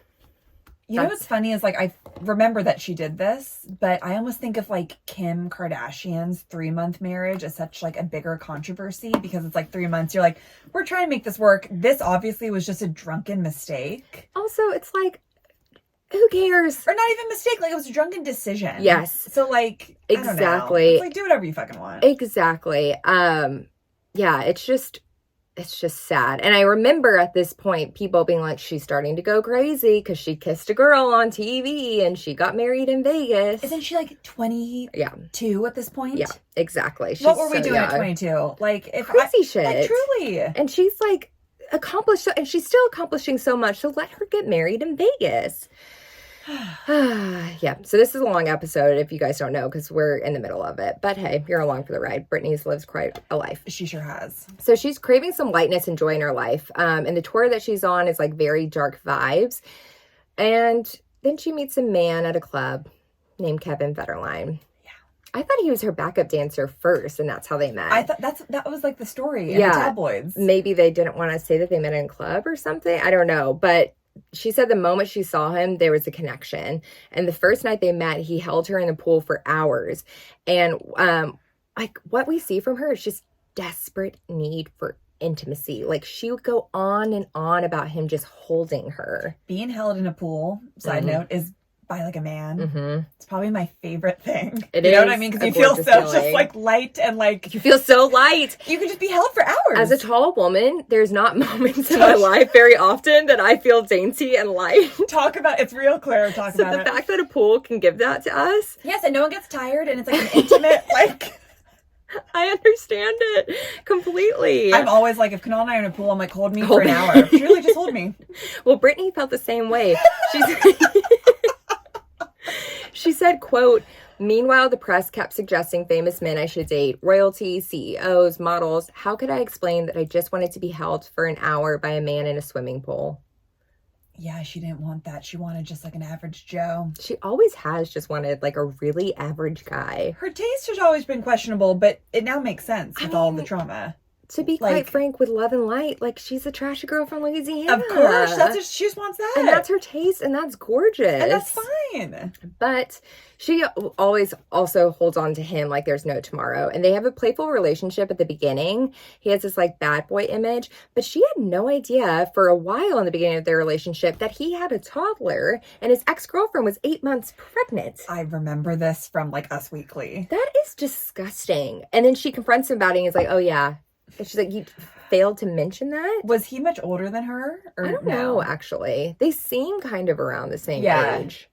you know what's funny is like I remember that she did this, but I almost think of like Kim Kardashian's 3-month marriage as such like a bigger controversy because it's like 3 months. You're like, we're trying to make this work. This obviously was just a drunken mistake. Also, it's like, who cares? Or not even mistake, like it was a drunken decision. Yes. So like, exactly. It's like do whatever you fucking want. Exactly. Yeah, it's just sad. And I remember at this point people being like, she's starting to go crazy because she kissed a girl on TV and she got married in Vegas. Isn't she like 22 at this point? Yeah, exactly. She's what were we doing at 22? Like if crazy shit. Like, truly. And she's like accomplished, and she's still accomplishing so much. So let her get married in Vegas. Yeah, so this is a long episode if you guys don't know because we're in the middle of it, but hey, you're along for the ride. Britney's lives quite a life. She sure has. So she's craving some lightness and joy in her life, and the tour that she's on is like very dark vibes. And then she meets a man at a club named Kevin Federline. I thought he was her backup dancer first, and that's how they met. I thought that was like the story in the tabloids. Maybe they didn't want to say that they met in a club or something. I don't know, but she said the moment she saw him, there was a connection. And the first night they met, he held her in the pool for hours. And like what we see from her is just desperate need for intimacy. Like she would go on and on about him just holding her. Being held in a pool, side note, is by like a man. Mm-hmm. It's probably my favorite thing. It you is know what I mean? Because you feel so just like light and like you feel so light. You can just be held for hours. As a tall woman, there's not moments in my life very often that I feel dainty and light. Talk about it's real, Claire. Talk about it. So the fact that a pool can give that to us. Yes, and no one gets tired, and it's like an intimate like. I understand it completely. I'm always like, if Kanal and I are in a pool, I'm like, hold me for an hour. Truly, just hold me. Well, Britney felt the same way. She said, quote, meanwhile, the press kept suggesting famous men I should date, royalty, CEOs, models. How could I explain that I just wanted to be held for an hour by a man in a swimming pool? Yeah, she didn't want that. She wanted just like an average Joe. She always has just wanted like a really average guy. Her taste has always been questionable, but it now makes sense with all the trauma. To be quite frank, with Love and Light, like she's a trashy girl from Louisiana. Of course, she just wants that. And that's her taste, and that's gorgeous. And that's fine. But she always also holds on to him like there's no tomorrow. And they have a playful relationship at the beginning. He has this like bad boy image, but she had no idea for a while in the beginning of their relationship that he had a toddler and his ex-girlfriend was 8 months pregnant. I remember this from like Us Weekly. That is disgusting. And then she confronts him about it and he's like, oh yeah. And she's like, you failed to mention that? Was he much older than her? Or I don't no? know, actually. They seem kind of around the same age.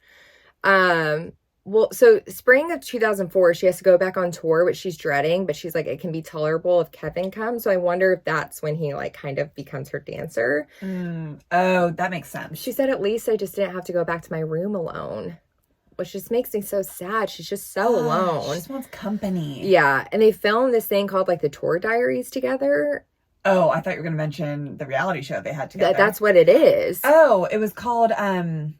Well, so spring of 2004, she has to go back on tour, which she's dreading, but she's like, it can be tolerable if Kevin comes. So I wonder if that's when he like kind of becomes her dancer. Oh, that makes sense. She said, at least I just didn't have to go back to my room alone. Which just makes me so sad. She's just so alone. She just wants company. Yeah. And they filmed this thing called like the Tour Diaries together. Oh, I thought you were going to mention the reality show they had together. That's what it is. Oh, it was called, I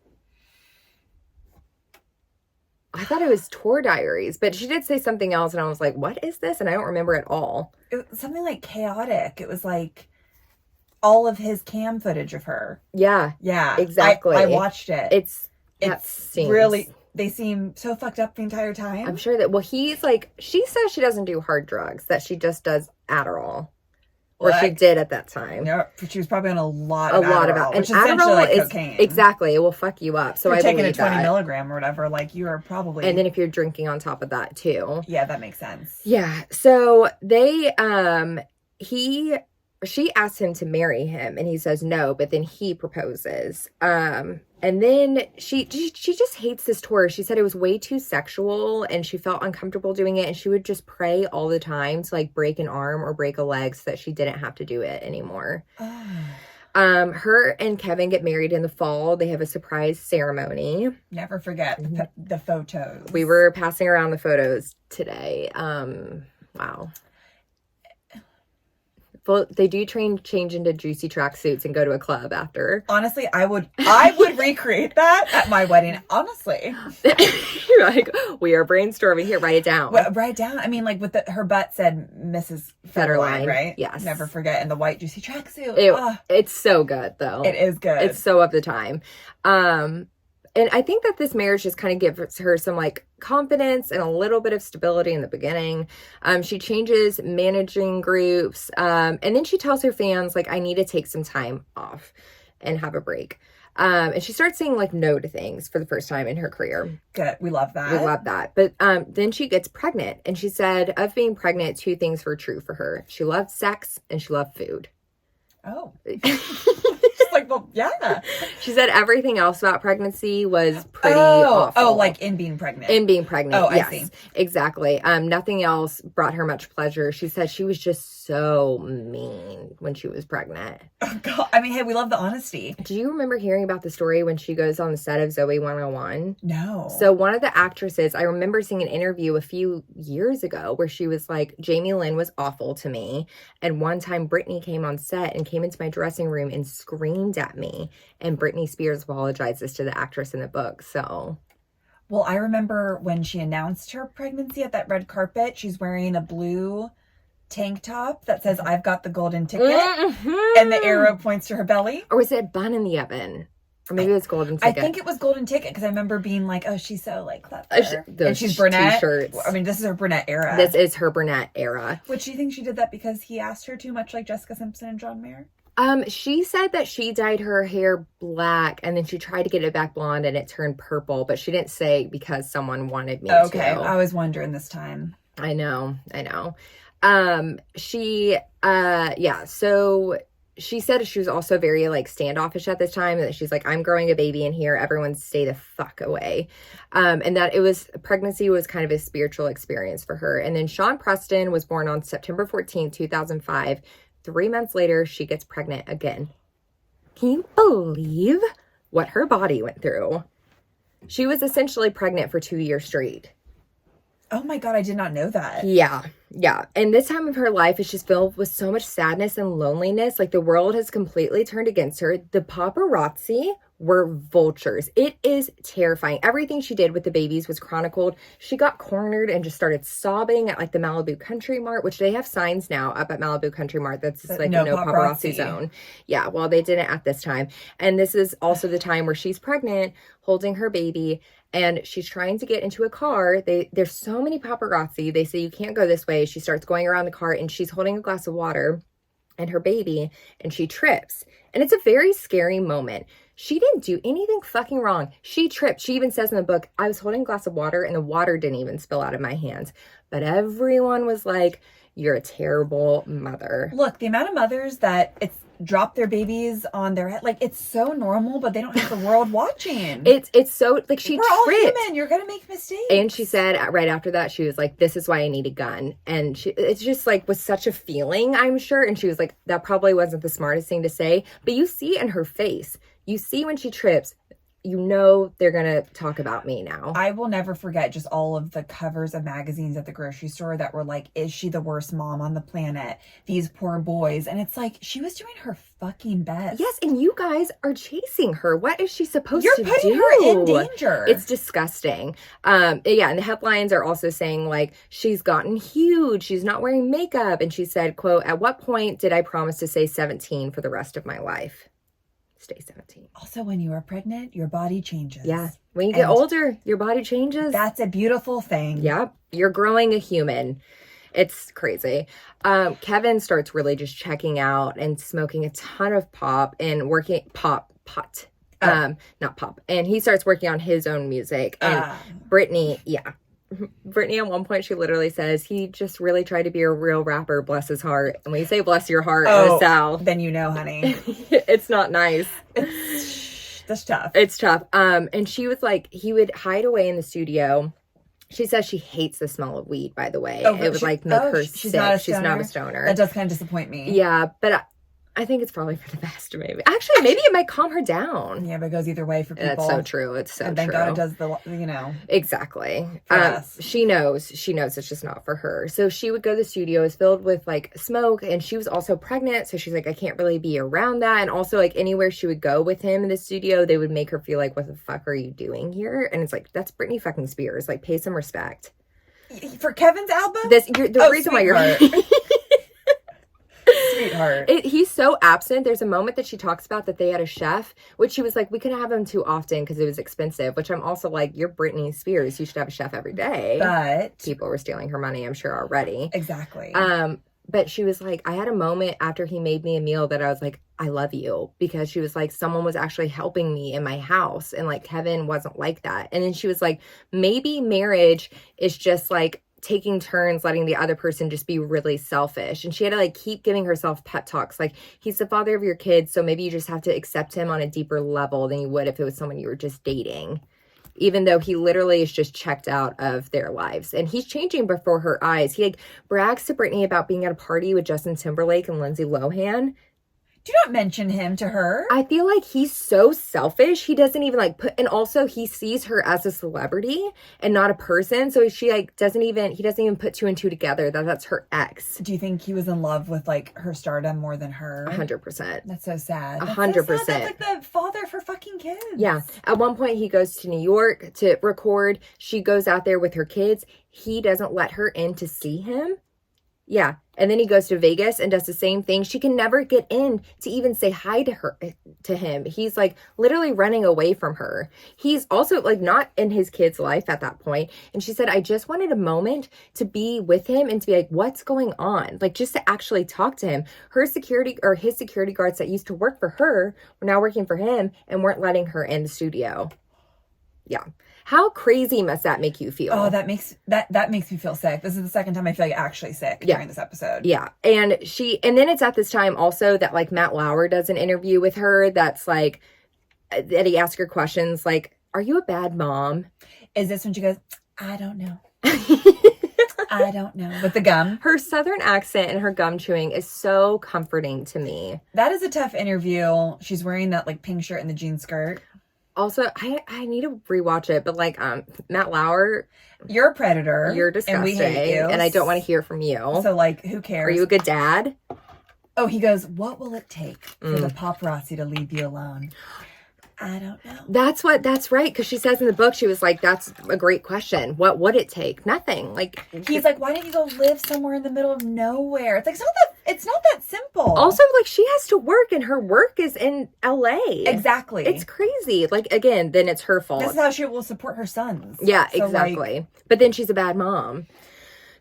thought it was Tour Diaries, but she did say something else and I was like, what is this? And I don't remember at all. It was something like chaotic. It was like all of his cam footage of her. Yeah. Yeah. Exactly. I watched it. It's really... They seem so fucked up the entire time. I'm sure that, well, he's like, she says she doesn't do hard drugs, that she just does Adderall. Or she did at that time. No, she was probably on a lot of Adderall, which is Adderall essentially like is, cocaine. Exactly. It will fuck you up. So if you're taking a 20 that. milligram or whatever, like you are probably... And then if you're drinking on top of that too. Yeah, that makes sense. Yeah. So they, she asks him to marry him and he says no, but then he proposes. And then she just hates this tour. She said it was way too sexual and she felt uncomfortable doing it. And she would just pray all the time to like break an arm or break a leg so that she didn't have to do it anymore. Her and Kevin get married in the fall. They have a surprise ceremony. Never forget the photos. We were passing around the photos today. Wow. Well, they do change into juicy tracksuits and go to a club after. Honestly, I would recreate that at my wedding. Honestly. You're like, we are brainstorming here. Write it down. Well, write it down. I mean, like with her butt said Mrs. Federline, right? Yes. Never forget. And the white juicy tracksuit. It's so good, though. It is good. It's so of the time. And I think that this marriage just kind of gives her some like confidence and a little bit of stability in the beginning. She changes managing groups. And then she tells her fans, like, I need to take some time off and have a break. And she starts saying like no to things for the first time in her career. Good. We love that. We love that. But then she gets pregnant, and she said of being pregnant, two things were true for her. She loved sex and she loved food. Oh. Like, well, yeah. She said everything else about pregnancy was pretty awful. Oh, like in being pregnant. In being pregnant. Oh, yes, I see. Exactly. Nothing else brought her much pleasure. She said she was just so mean when she was pregnant. Oh, God. I mean, hey, we love the honesty. Do you remember hearing about the story when she goes on the set of Zoe 101? No. So one of the actresses, I remember seeing an interview a few years ago where she was like, Jamie Lynn was awful to me. And one time Britney came on set and came into my dressing room and screamed at me, and Britney Spears apologizes to the actress in the book. So, well, I remember when she announced her pregnancy at that red carpet, she's wearing a blue tank top that says I've got the golden ticket, and the arrow points to her belly. Or was it bun in the oven? Or maybe it was golden ticket. I think it was golden ticket, because I remember being like, oh, she's so like clever. And she's brunette. T-shirts. I mean, this is her brunette era. This is her brunette era. Which, do you think she did that because he asked her too much like Jessica Simpson and John Mayer? She said that she dyed her hair black and then she tried to get it back blonde and it turned purple, but she didn't say because someone wanted me to. Okay, I was wondering this time. I know. So she said she was also very like standoffish at this time, that she's like, I'm growing a baby in here, everyone stay the fuck away. And that pregnancy was kind of a spiritual experience for her. And then Sean Preston was born on September 14, 2005. 3 months later, she gets pregnant again. Can you believe what her body went through? She was essentially pregnant for 2 years straight. Oh my God, I did not know that. Yeah. And this time of her life is just filled with so much sadness and loneliness. Like, the world has completely turned against her. The paparazzi were vultures. It is terrifying. Everything she did with the babies was chronicled. She got cornered and just started sobbing at like the Malibu Country Mart, which they have signs now up at Malibu Country Mart that's like no paparazzi zone. Yeah, well, they didn't at this time. And this is also the time where she's pregnant, holding her baby, and she's trying to get into a car. There's so many paparazzi. They say you can't go this way. She starts going around the car and she's holding a glass of water and her baby, and she trips. And it's a very scary moment. She didn't do anything fucking wrong. She tripped. She even says in the book, I was holding a glass of water and the water didn't even spill out of my hands. But everyone was like, you're a terrible mother. Look, the amount of mothers that it's drop their babies on their head, like, it's so normal, but they don't have the world watching. It's so, like, she tripped. We're all human. You're gonna make mistakes. And she said right after that, she was like, this is why I need a gun. And it's just like was such a feeling, I'm sure. And she was like, that probably wasn't the smartest thing to say, but you see in her face, you see when she trips, you know they're going to talk about me now. I will never forget just all of the covers of magazines at the grocery store that were like, is she the worst mom on the planet? These poor boys. And it's like, she was doing her fucking best. Yes, and you guys are chasing her. What is she supposed to do? You're putting her in danger. It's disgusting. And the headlines are also saying, like, she's gotten huge. She's not wearing makeup. And she said, quote, at what point did I promise to stay 17 for the rest of my life? Stay 17. Also, when you are pregnant, your body changes. Yeah. When you get older, your body changes. That's a beautiful thing. Yep. You're growing a human. It's crazy. Kevin starts really just checking out and smoking a ton of pot. And he starts working on his own music. And Britney, Britney, at one point, she literally says, he just really tried to be a real rapper, bless his heart. And when you say bless your heart in the South, then you know, honey. It's not nice. That's tough. It's tough. And she was like, he would hide away in the studio. She says she hates the smell of weed, by the way. It would like make her sick. She's not a stoner. That does kind of disappoint me. Yeah, but I think it's probably for the best, maybe. Actually, maybe it might calm her down. Yeah, but it goes either way for people. That's so true. It's so true. And thank God it does the, you know. Exactly. For us. She knows it's just not for her. So she would go to the studio. It was filled with like smoke, and she was also pregnant. So she's like, I can't really be around that. And also like anywhere she would go with him in the studio, they would make her feel like, what the fuck are you doing here? And it's like, that's Britney fucking Spears. Like, pay some respect. For Kevin's album? The reason why you're... Sweetheart. He's so absent. There's a moment that she talks about that they had a chef, which she was like, we couldn't have him too often because it was expensive, which I'm also like, you're Britney Spears. You should have a chef every day. But people were stealing her money, I'm sure, already. Exactly. But she was like, I had a moment after he made me a meal that I was like, I love you. Because she was like, someone was actually helping me in my house. And like, Kevin wasn't like that. And then she was like, maybe marriage is just like taking turns letting the other person just be really selfish. And she had to like keep giving herself pep talks like, he's the father of your kids, so maybe you just have to accept him on a deeper level than you would if it was someone you were just dating, even though he literally is just checked out of their lives. And he's changing before her eyes. He like brags to Britney about being at a party with Justin Timberlake and Lindsay Lohan. Do not mention him to her. I feel like he's so selfish. He doesn't even like and also he sees her as a celebrity and not a person. So he doesn't even put two and two together that that's her ex. Do you think he was in love with like her stardom more than her? 100%. That's so sad. 100%. That's like the father for fucking kids. Yeah. At one point he goes to New York to record. She goes out there with her kids. He doesn't let her in to see him. Yeah. And then he goes to Vegas and does the same thing. She can never get in to even say hi to him. He's like literally running away from her. He's also like not in his kid's life at that point. And she said, I just wanted a moment to be with him and to be like, what's going on? Like just to actually talk to him. His security guards that used to work for her were now working for him and weren't letting her in the studio. Yeah. How crazy must that make you feel? Oh, that makes me feel sick. This is the second time I feel like actually sick during this episode. Yeah. And then it's at this time also that like Matt Lauer does an interview with her that's like, that he asks her questions like, are you a bad mom? Is this when she goes, I don't know. I don't know. With the gum. Her southern accent and her gum chewing is so comforting to me. That is a tough interview. She's wearing that like pink shirt and the jean skirt. Also, I need to rewatch it, but like Matt Lauer, you're a predator. You're disgusting, and we hate you, and I don't want to hear from you. So like, who cares? Are you a good dad? Oh, he goes, what will it take for the paparazzi to leave you alone? I don't know. That's right. Because she says in the book, she was like, that's a great question. What would it take? Nothing. Like he's like, why didn't you go live somewhere in the middle of nowhere? It's like, it's not that simple. Also, like she has to work and her work is in LA. Exactly. It's crazy. Like, again, then it's her fault. This is how she will support her sons. Yeah, so exactly. Like, but then she's a bad mom.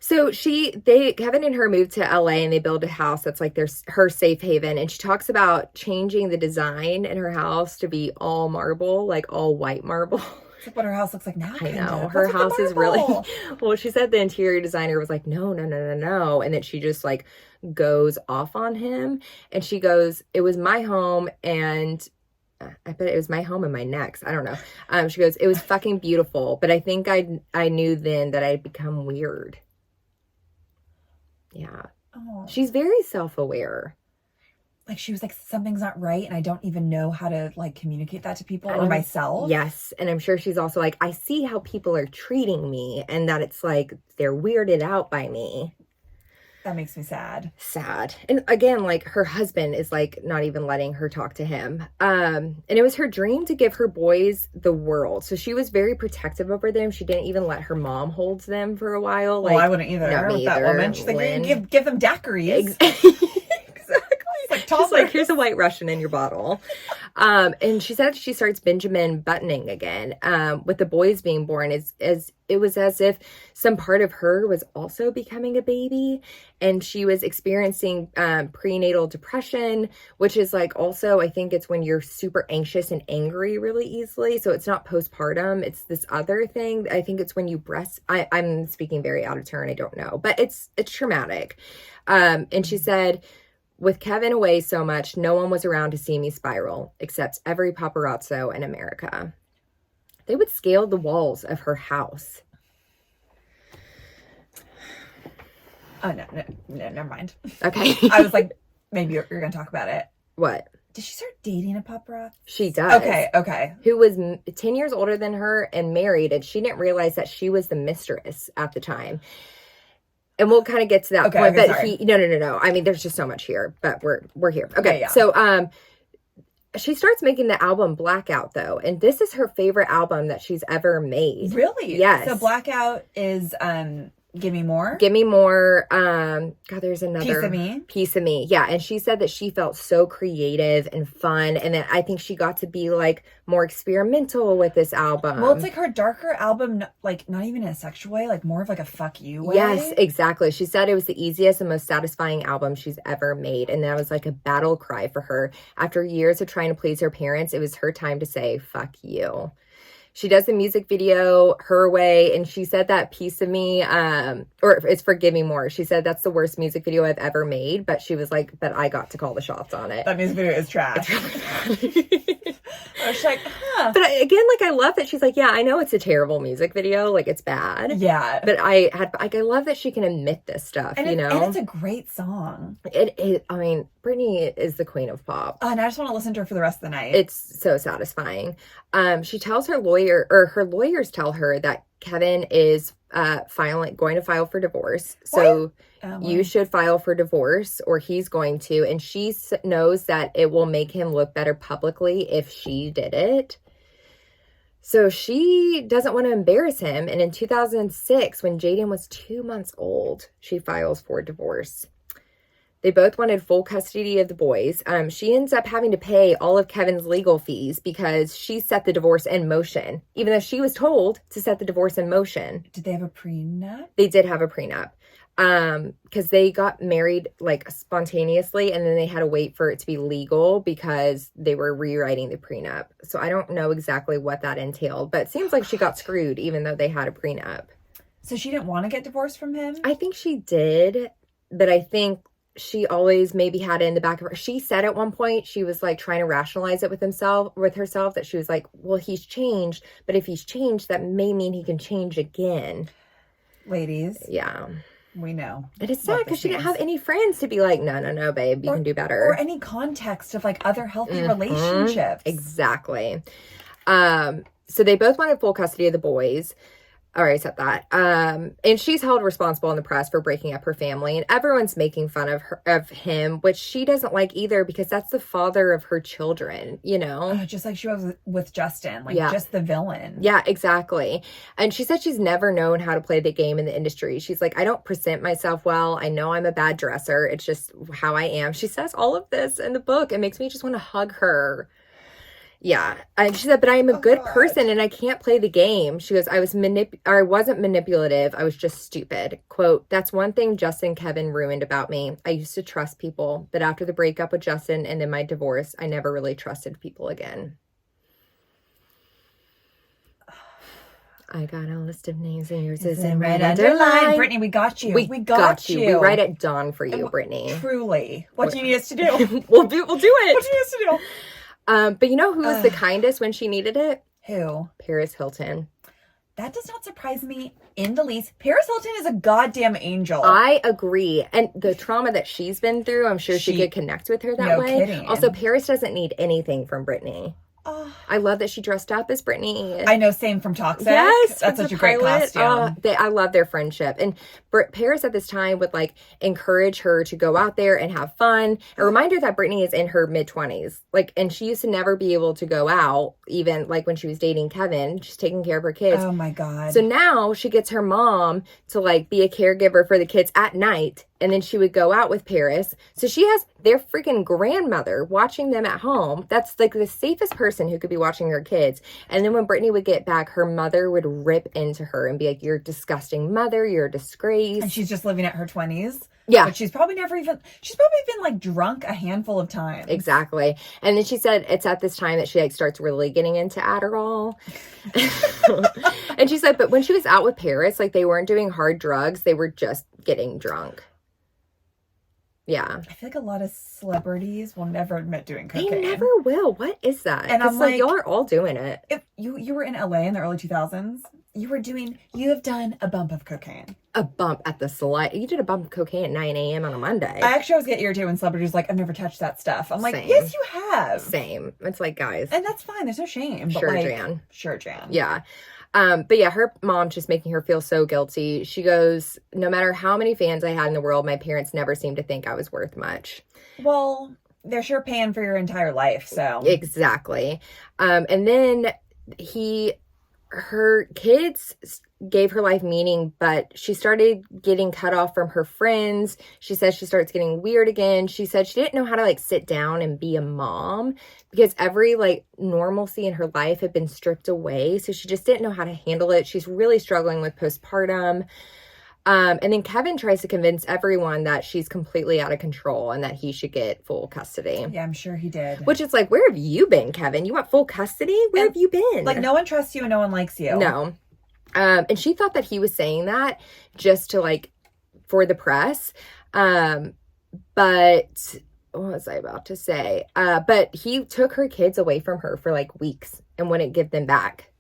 So Kevin and her moved to LA and they build a house that's like her safe haven. And she talks about changing the design in her house to be all marble, like all white marble. It's like what her house looks like now. I know. Her house is really, well, she said the interior designer was like, no. And then she just like goes off on him. And she goes, it was my home and I bet it was my home and my next. I don't know. She goes, it was fucking beautiful. But I think I knew then that I'd become weird. Yeah. Oh. She's very self-aware. Like she was like, something's not right and I don't even know how to like communicate that to people or myself. Yes. And I'm sure she's also like, I see how people are treating me and that it's like they're weirded out by me. That makes me sad. Sad. And again, like her husband is like not even letting her talk to him. And it was her dream to give her boys the world. So she was very protective over them. She didn't even let her mom hold them for a while. Like, well, I wouldn't either. No, me that either. Woman. She's like, give them daiquiris. Like, just like, here's a White Russian in your bottle. And she said she starts Benjamin buttoning again with the boys being born. It was as if some part of her was also becoming a baby. And she was experiencing prenatal depression, which is like also, I think it's when you're super anxious and angry really easily. So it's not postpartum. It's this other thing. I think it's when you I'm speaking very out of turn. I don't know. But it's traumatic. And she said, with Kevin away so much, no one was around to see me spiral, except every paparazzo in America. They would scale the walls of her house. Oh, no, never mind. Okay. I was like, maybe you're going to talk about it. What? Did she start dating a paparazzi? She does. Okay. Who was 10 years older than her and married, and she didn't realize that she was the mistress at the time. And we'll kind of get to that point, but sorry. No. I mean, there's just so much here, but we're here. Okay, yeah. So she starts making the album Blackout, though, and this is her favorite album that she's ever made. Really? Yes. So Blackout is Give Me More? Give Me More. God, there's another. Piece of Me. Piece of Me. Yeah. And she said that she felt so creative and fun. And that I think she got to be like more experimental with this album. Well, it's like her darker album, like not even in a sexual way, like more of like a fuck you way. Yes, exactly. She said it was the easiest and most satisfying album she's ever made. And that was like a battle cry for her. After years of trying to please her parents, it was her time to say, fuck you. She does the music video her way, and she said that Piece of Me, or it's for Give Me More. She said that's the worst music video I've ever made, but she was like, but I got to call the shots on it. That music video is trash. I was like, huh. But again, like, I love that she's like, yeah, I know it's a terrible music video, like it's bad. Yeah. But I love that she can admit this stuff, and you know? And it's a great song. I mean, Britney is the queen of pop. And I just want to listen to her for the rest of the night. It's so satisfying. She tells her lawyers tell her that Kevin is going to file for divorce. So you should file for divorce, or he's going to. And she knows that it will make him look better publicly if she did it. So she doesn't want to embarrass him. And in 2006, when Jaden was 2 months old, she files for divorce. They both wanted full custody of the boys. She ends up having to pay all of Kevin's legal fees because she set the divorce in motion, even though she was told to set the divorce in motion. Did they have a prenup? They did have a prenup because they got married like spontaneously, and then they had to wait for it to be legal because they were rewriting the prenup. So I don't know exactly what that entailed, but it seems like she got screwed even though they had a prenup. So she didn't want to get divorced from him? I think she did, but I think she always maybe had it in the back of her. She said at one point, she was like trying to rationalize it with herself, that she was like, well, he's changed, but if he's changed, that may mean he can change again. Ladies. Yeah. We know. And it's sad because she didn't have any friends to be like, no, babe, you can do better. Or any context of like other healthy relationships. Exactly. So they both wanted full custody of the boys. All right, said that. And she's held responsible in the press for breaking up her family, and everyone's making fun of him, which she doesn't like either because that's the father of her children, you know? Just like she was with Justin, like just the villain. Yeah, exactly. And she said she's never known how to play the game in the industry. She's like, I don't present myself well. I know I'm a bad dresser. It's just how I am. She says all of this in the book. It makes me just want to hug her. Yeah. And she said, but I'm a good person and I can't play the game. She goes, I wasn't manipulative. I was just stupid. Quote, that's one thing Justin and Kevin ruined about me. I used to trust people, but after the breakup with Justin and then my divorce, I never really trusted people again. I got a list of names and yours is in red underline. Brittany, we got you. We got you. We write it down for you, Brittany. Truly. What do you need us to do? We'll do it. What do you need us to do? But you know who was the kindest when she needed it? Who? Paris Hilton. That does not surprise me in the least. Paris Hilton is a goddamn angel. I agree. And the trauma that she's been through, I'm sure she could connect with her that way. Kidding. Also, Paris doesn't need anything from Britney. I love that she dressed up as Britney. I know, same from Toxic. Yes, that's such a great costume. I love their friendship. And Paris at this time would like encourage her to go out there and have fun. A reminder that Britney is in her mid-20s. Like, and she used to never be able to go out, even like when she was dating Kevin. She's taking care of her kids. Oh my God. So now she gets her mom to like be a caregiver for the kids at night. And then she would go out with Paris. So she has their freaking grandmother watching them at home. That's like the safest person who could be watching her kids. And then when Britney would get back, her mother would rip into her and be like, you're a disgusting mother. You're a disgrace. And she's just living at her 20s. Yeah. But she's probably been like drunk a handful of times. Exactly. And then she said it's at this time that she like starts really getting into Adderall. And she said, but when she was out with Paris, like they weren't doing hard drugs. They were just getting drunk. Yeah. I feel like a lot of celebrities will never admit doing cocaine. They never will. What is that? And I'm like, y'all are all doing it. If you were in LA in the early 2000s, you have done a bump of cocaine. A bump at the select. You did a bump of cocaine at 9 a.m. on a Monday. I actually always get irritated when celebrities like, I've never touched that stuff. I'm like, Same. yes, you have. Same. It's like, guys. And that's fine. There's no shame. But Sure, like, Jan. Sure, Jan. Yeah. But yeah, her mom's just making her feel so guilty. She goes, no matter how many fans I had in the world, my parents never seemed to think I was worth much. Well, they're sure paying for your entire life, so. Exactly. And then her kids gave her life meaning, but she started getting cut off from her friends. She says she starts getting weird again. She said she didn't know how to like sit down and be a mom because every like normalcy in her life had been stripped away. So she just didn't know how to handle it. She's really struggling with postpartum. And then Kevin tries to convince everyone that she's completely out of control and that he should get full custody. Yeah, I'm sure he did. Which is like, where have you been, Kevin? You want full custody? Where have you been? Like, no one trusts you and no one likes you. No. And she thought that he was saying that just to like, for the press. But what was I about to say? But he took her kids away from her for like weeks and wouldn't give them back.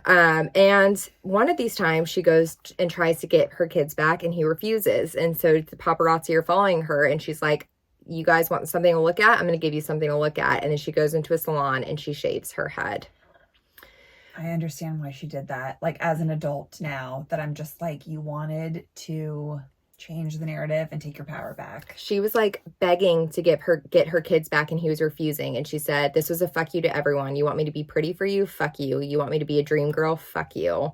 And one of these times she goes and tries to get her kids back and he refuses. And so the paparazzi are following her and she's like, you guys want something to look at? I'm going to give you something to look at. And then she goes into a salon and she shaves her head. I understand why she did that. Like, as an adult now, that I'm just like, you wanted to change the narrative and take your power back. She was like begging to get her kids back and he was refusing. And she said, this was a fuck you to everyone. You want me to be pretty for you? Fuck you. You want me to be a dream girl? Fuck you.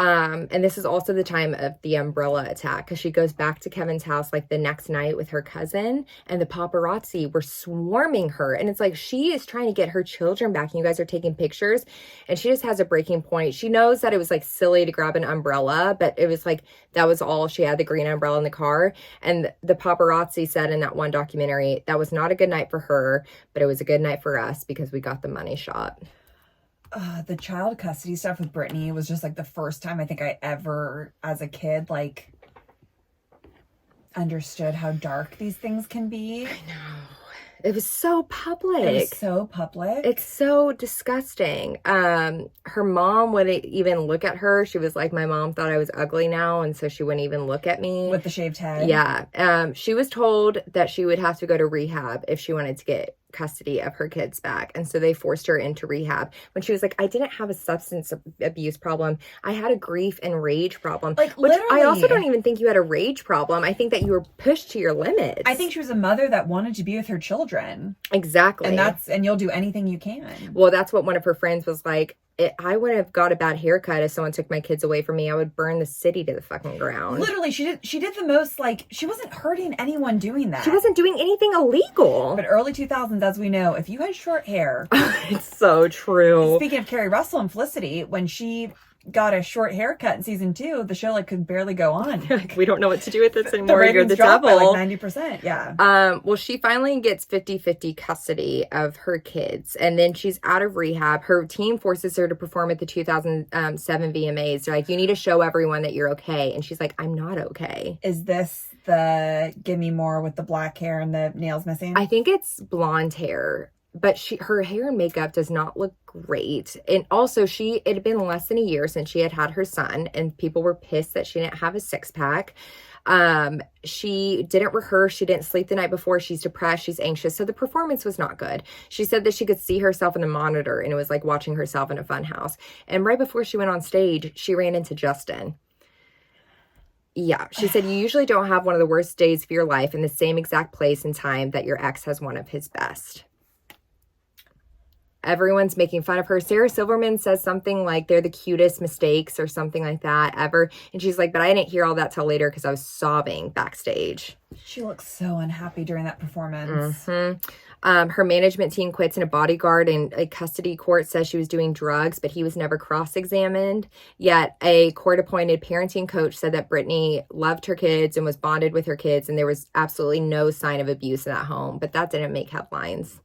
And this is also the time of the umbrella attack because she goes back to Kevin's house like the next night with her cousin and the paparazzi were swarming her. And it's like, she is trying to get her children back and you guys are taking pictures and she just has a breaking point. She knows that it was like silly to grab an umbrella, but it was like, that was all she had, the green umbrella in the car. And the paparazzi said in that one documentary, that was not a good night for her, but it was a good night for us because we got the money shot. The child custody stuff with Britney was just like the first time I think I ever, as a kid, like understood how dark these things can be. I know. It was so public. It was so public. It's so disgusting. Her mom wouldn't even look at her. She was like, my mom thought I was ugly now, and so she wouldn't even look at me. With the shaved head? Yeah. She was told that she would have to go to rehab if she wanted to get custody of her kids back. And so they forced her into rehab when she was like, I didn't have a substance abuse problem. I had a grief and rage problem. Like, which literally. I also don't even think you had a rage problem. I think that you were pushed to your limits. I think she was a mother that wanted to be with her children. Exactly. And you'll do anything you can. Well, that's what one of her friends was like. I wouldn't have got a bad haircut if someone took my kids away from me. I would burn the city to the fucking ground. Literally, she did the most, like, she wasn't hurting anyone doing that. She wasn't doing anything illegal. But early 2000s, as we know, if you had short hair. It's so true. Speaking of Carrie Russell and Felicity, when she got a short haircut in season 2, the show like could barely go on. We don't know what to do with this The anymore. You're ratings the dropped devil. by like 90%. Yeah. Well, she finally gets 50-50 custody of her kids, and then she's out of rehab. Her team forces her to perform at the 2007 VMAs. They're like, you need to show everyone that you're okay. And she's like, I'm not okay. Is this the Give Me More with the black hair and the nails missing? I think it's blonde hair. But her hair and makeup does not look great. And also it had been less than a year since she had her son, and people were pissed that she didn't have a six-pack. She didn't rehearse. She didn't sleep the night before. She's depressed. She's anxious. So the performance was not good. She said that she could see herself in the monitor, and it was like watching herself in a fun house. And right before she went on stage, she ran into Justin. Yeah, she said, you usually don't have one of the worst days of your life in the same exact place and time that your ex has one of his best. Everyone's making fun of her. Sarah Silverman says something like they're the cutest mistakes or something like that ever. And she's like, but I didn't hear all that till later because I was sobbing backstage. She looks so unhappy during that performance. Mm-hmm. Her management team quits, and a bodyguard in a custody court says she was doing drugs, but he was never cross-examined. Yet a court-appointed parenting coach said that Britney loved her kids and was bonded with her kids, and there was absolutely no sign of abuse in that home. But that didn't make headlines.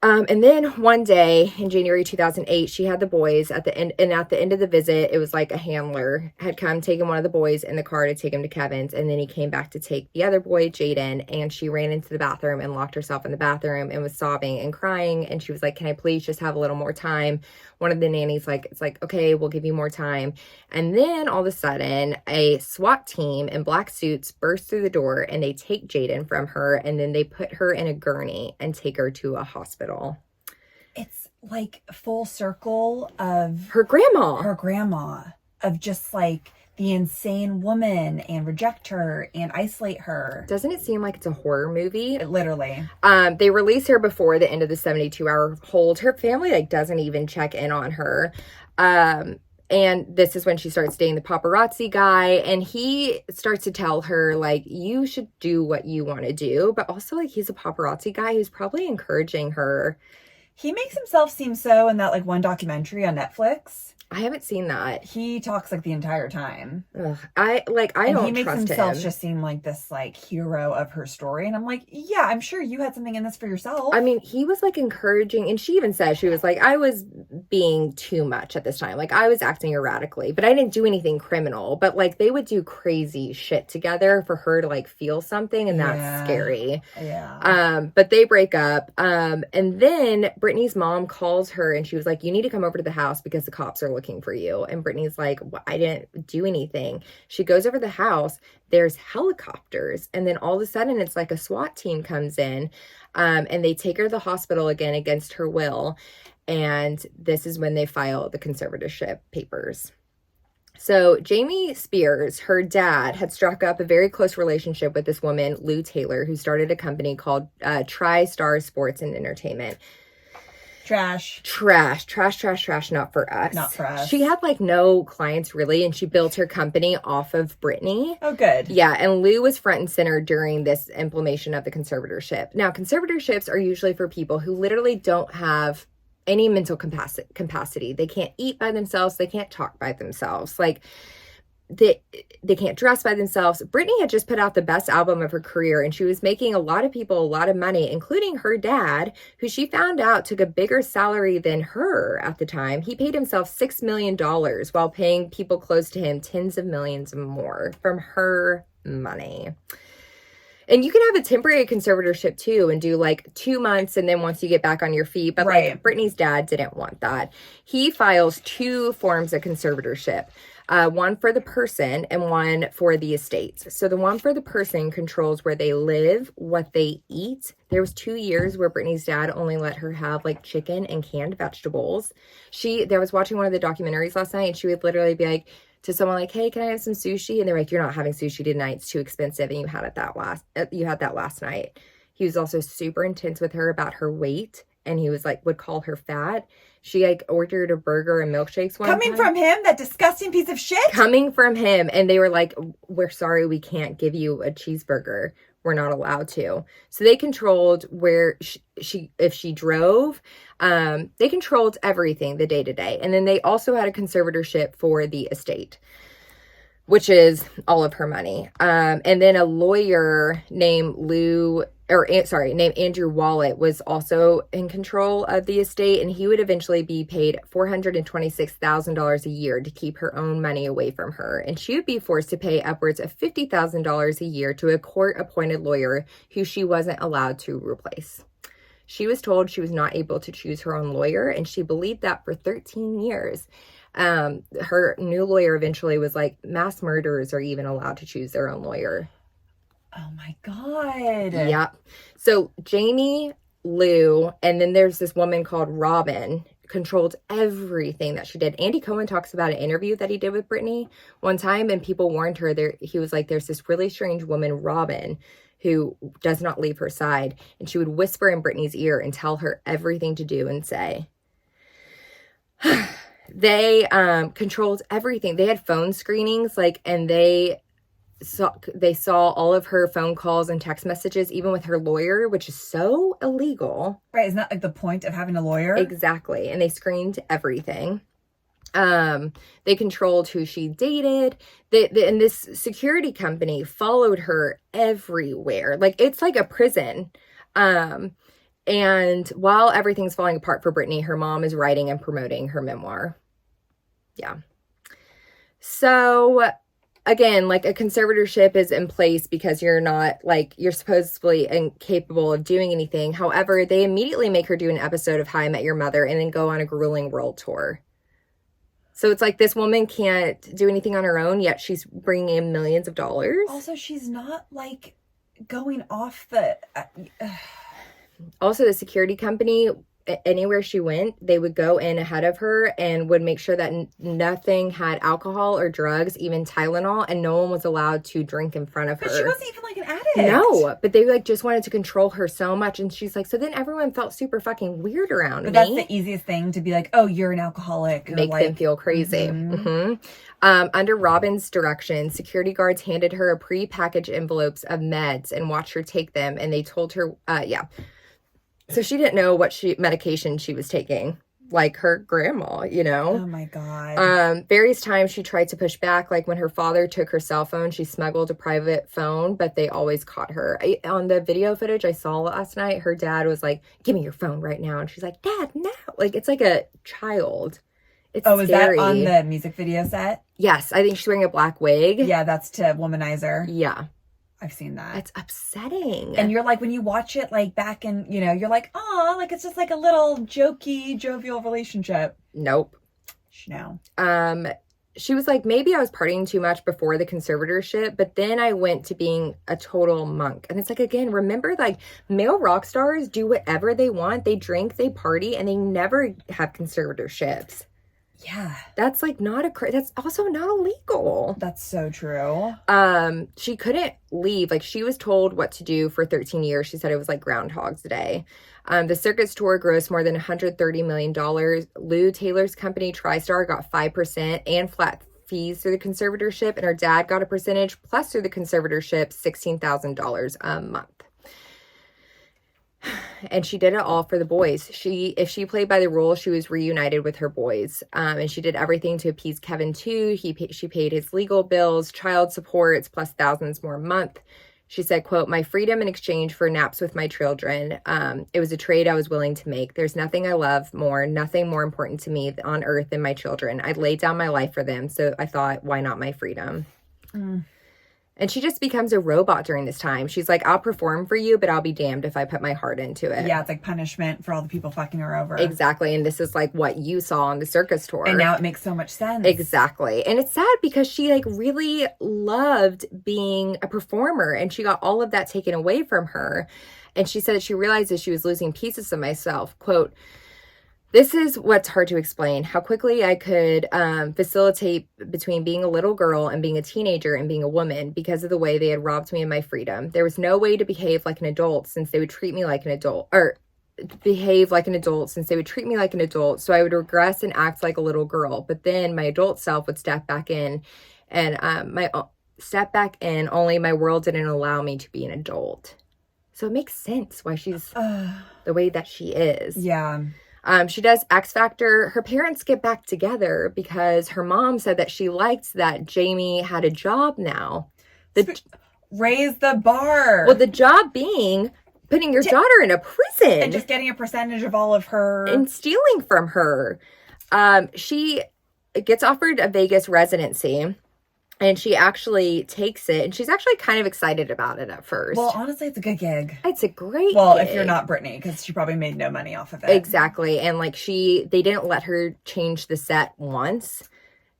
And then one day in January 2008, she had the boys at the end, and at the end of the visit, it was like a handler had come, taken one of the boys in the car to take him to Kevin's, and then he came back to take the other boy, Jaden, and she ran into the bathroom and locked herself in the bathroom and was sobbing and crying, and she was like, can I please just have a little more time? One of the nannies it's like, okay, we'll give you more time. And then all of a sudden, a SWAT team in black suits burst through the door, and they take Jaden from her, and then they put her in a gurney and take her to a hospital. It's like full circle of her grandma, of just like the insane woman, and reject her and isolate her. Doesn't it seem like it's a horror movie? Literally. They release her before the end of the 72-hour hold. Her family doesn't even check in on her. And this is when she starts dating the paparazzi guy, and he starts to tell her, you should do what you want to do, but also, he's a paparazzi guy who's probably encouraging her. He makes himself seem so in that, one documentary on Netflix. I haven't seen that. He talks, the entire time. Ugh, I don't trust him. He makes himself just seem like this, hero of her story. And I'm like, yeah, I'm sure you had something in this for yourself. I mean, he was, encouraging, and she even said, she was like, I was being too much at this time. I was acting erratically, but I didn't do anything criminal. But, they would do crazy shit together for her to, feel something, and that's scary. Yeah. But they break up. And then Brittany's mom calls her, and she was like, you need to come over to the house because the cops are looking for you. And Brittany's like, well, I didn't do anything. She goes over to the house. There's helicopters. And then all of a sudden, it's like a SWAT team comes in, and they take her to the hospital again against her will. And this is when they file the conservatorship papers. So Jamie Spears, her dad, had struck up a very close relationship with this woman, Lou Taylor, who started a company called TriStar Sports and Entertainment. Trash, not for us. Not for us. She had no clients really, and she built her company off of Britney. Oh, good. Yeah, and Lou was front and center during this implementation of the conservatorship. Now, conservatorships are usually for people who literally don't have any mental capacity. They can't eat by themselves. They can't talk by themselves. They can't dress by themselves. Britney had just put out the best album of her career, and she was making a lot of people a lot of money, including her dad, who she found out took a bigger salary than her at the time. He paid himself $6 million while paying people close to him tens of millions more from her money. And you can have a temporary conservatorship too and do 2 months, and then once you get back on your feet. But right. Britney's dad didn't want that. He files 2 forms of conservatorship. One for the person and one for the estates. So the one for the person controls where they live, what they eat. There was 2 years where Britney's dad only let her have chicken and canned vegetables. I was watching one of the documentaries last night, and she would literally be to someone hey, can I have some sushi? And they're like, you're not having sushi tonight. It's too expensive. And you had that last night. He was also super intense with her about her weight. And he was would call her fat. She ordered a burger and milkshakes one time. Coming from him, that disgusting piece of shit? Coming from him. And they were like, we're sorry, we can't give you a cheeseburger. We're not allowed to. So they controlled where if she drove, they controlled everything the day to day. And then they also had a conservatorship for the estate, which is all of her money. And then a lawyer named Andrew Wallet was also in control of the estate, and he would eventually be paid $426,000 a year to keep her own money away from her. And she would be forced to pay upwards of $50,000 a year to a court-appointed lawyer who she wasn't allowed to replace. She was told she was not able to choose her own lawyer, and she believed that for 13 years. Her new lawyer eventually was mass murderers are even allowed to choose their own lawyer. Oh my God. Yeah. So Jamie, Lou, and then there's this woman called Robin, controlled everything that she did. Andy Cohen talks about an interview that he did with Britney one time, and people warned her he was there's this really strange woman, Robin, who does not leave her side. And she would whisper in Britney's ear and tell her everything to do and say. They controlled everything. They had phone screenings, and they saw all of her phone calls and text messages, even with her lawyer, which is so illegal. Right. Isn't that the point of having a lawyer? Exactly. And they screened everything. They controlled who she dated. And this security company followed her everywhere. It's like a prison. And while everything's falling apart for Britney, her mom is writing and promoting her memoir. Yeah. So again, like a conservatorship is in place because you're not like, you're supposedly incapable of doing anything. However, they immediately make her do an episode of How I Met Your Mother and then go on a grueling world tour. So it's like this woman can't do anything on her own, yet she's bringing in millions of dollars. Also, she's not like going off the... Also, the security company, anywhere she went, they would go in ahead of her and would make sure that nothing had alcohol or drugs, even Tylenol, and no one was allowed to drink in front of her. But she wasn't even like an addict. No, but they like just wanted to control her so much. And she's like, so then everyone felt super fucking weird around me. But that's the easiest thing, to be like, oh, you're an alcoholic. Make them feel crazy. Under Robin's direction, security guards handed her a pre-packaged envelopes of meds and watched her take them. And they told her, so she didn't know what medication she was taking, like her grandma, you know? Oh my God. Various times she tried to push back. Like when her father took her cell phone, she smuggled a private phone, but they always caught her. On the video footage I saw last night, her dad was like, give me your phone right now. And she's like, Dad, no. Like, it's like a child. It's scary. Is that on the music video set? Yes. I think she's wearing a black wig. Yeah, that's to womanize her. Yeah. I've seen that. It's upsetting. And you're like, when you watch it, like back in, you know, you're like, oh, like it's just like a little jokey, jovial relationship. Nope. No. She was like, maybe I was partying too much before the conservatorship, but then I went to being a total monk. And it's like, again, remember, like, male rock stars do whatever they want. They drink, they party, and they never have conservatorships. Yeah. That's like not that's also not illegal. That's so true. She couldn't leave. Like, she was told what to do for 13 years. She said it was like Groundhog's Day. The circus tour grossed more than $130 million. Lou Taylor's company, TriStar, got 5% and flat fees through the conservatorship, and her dad got a percentage, plus through the conservatorship, $16,000 a month. And she did it all for the boys. If she played by the rules, she was reunited with her boys. And she did everything to appease Kevin too. She paid his legal bills, child supports, plus thousands more a month. She said, quote, my freedom in exchange for naps with my children. It was a trade I was willing to make. There's nothing I love more, nothing more important to me on earth than my children. I'd laid down my life for them. So I thought, why not my freedom? And she just becomes a robot during this time. She's like, I'll perform for you, but I'll be damned if I put my heart into it. Yeah, it's like punishment for all the people fucking her over. Exactly. And this is like what you saw on the circus tour. And now it makes so much sense. Exactly. And it's sad because she like really loved being a performer, and she got all of that taken away from her. And she said that she realized that she was losing pieces of myself. Quote, this is what's hard to explain, how quickly I could facilitate between being a little girl and being a teenager and being a woman because of the way they had robbed me of my freedom. There was no way to behave like an adult since they would treat me like an adult, or behave like an adult since they would treat me like an adult. So I would regress and act like a little girl. But then my adult self would step back in, and only my world didn't allow me to be an adult. So it makes sense why she's the way that she is. Yeah. She does X Factor. Her parents get back together because her mom said that she liked that Jamie had a job now. Raise the bar. Well, the job being putting your daughter in a prison. And just getting a percentage of all of her. And stealing from her. She gets offered a Vegas residency. And she actually takes it, and she's actually kind of excited about it at first. Well, honestly, it's a good gig. It's a great gig. If you're not Britney, because she probably made no money off of it. Exactly. And like they didn't let her change the set once.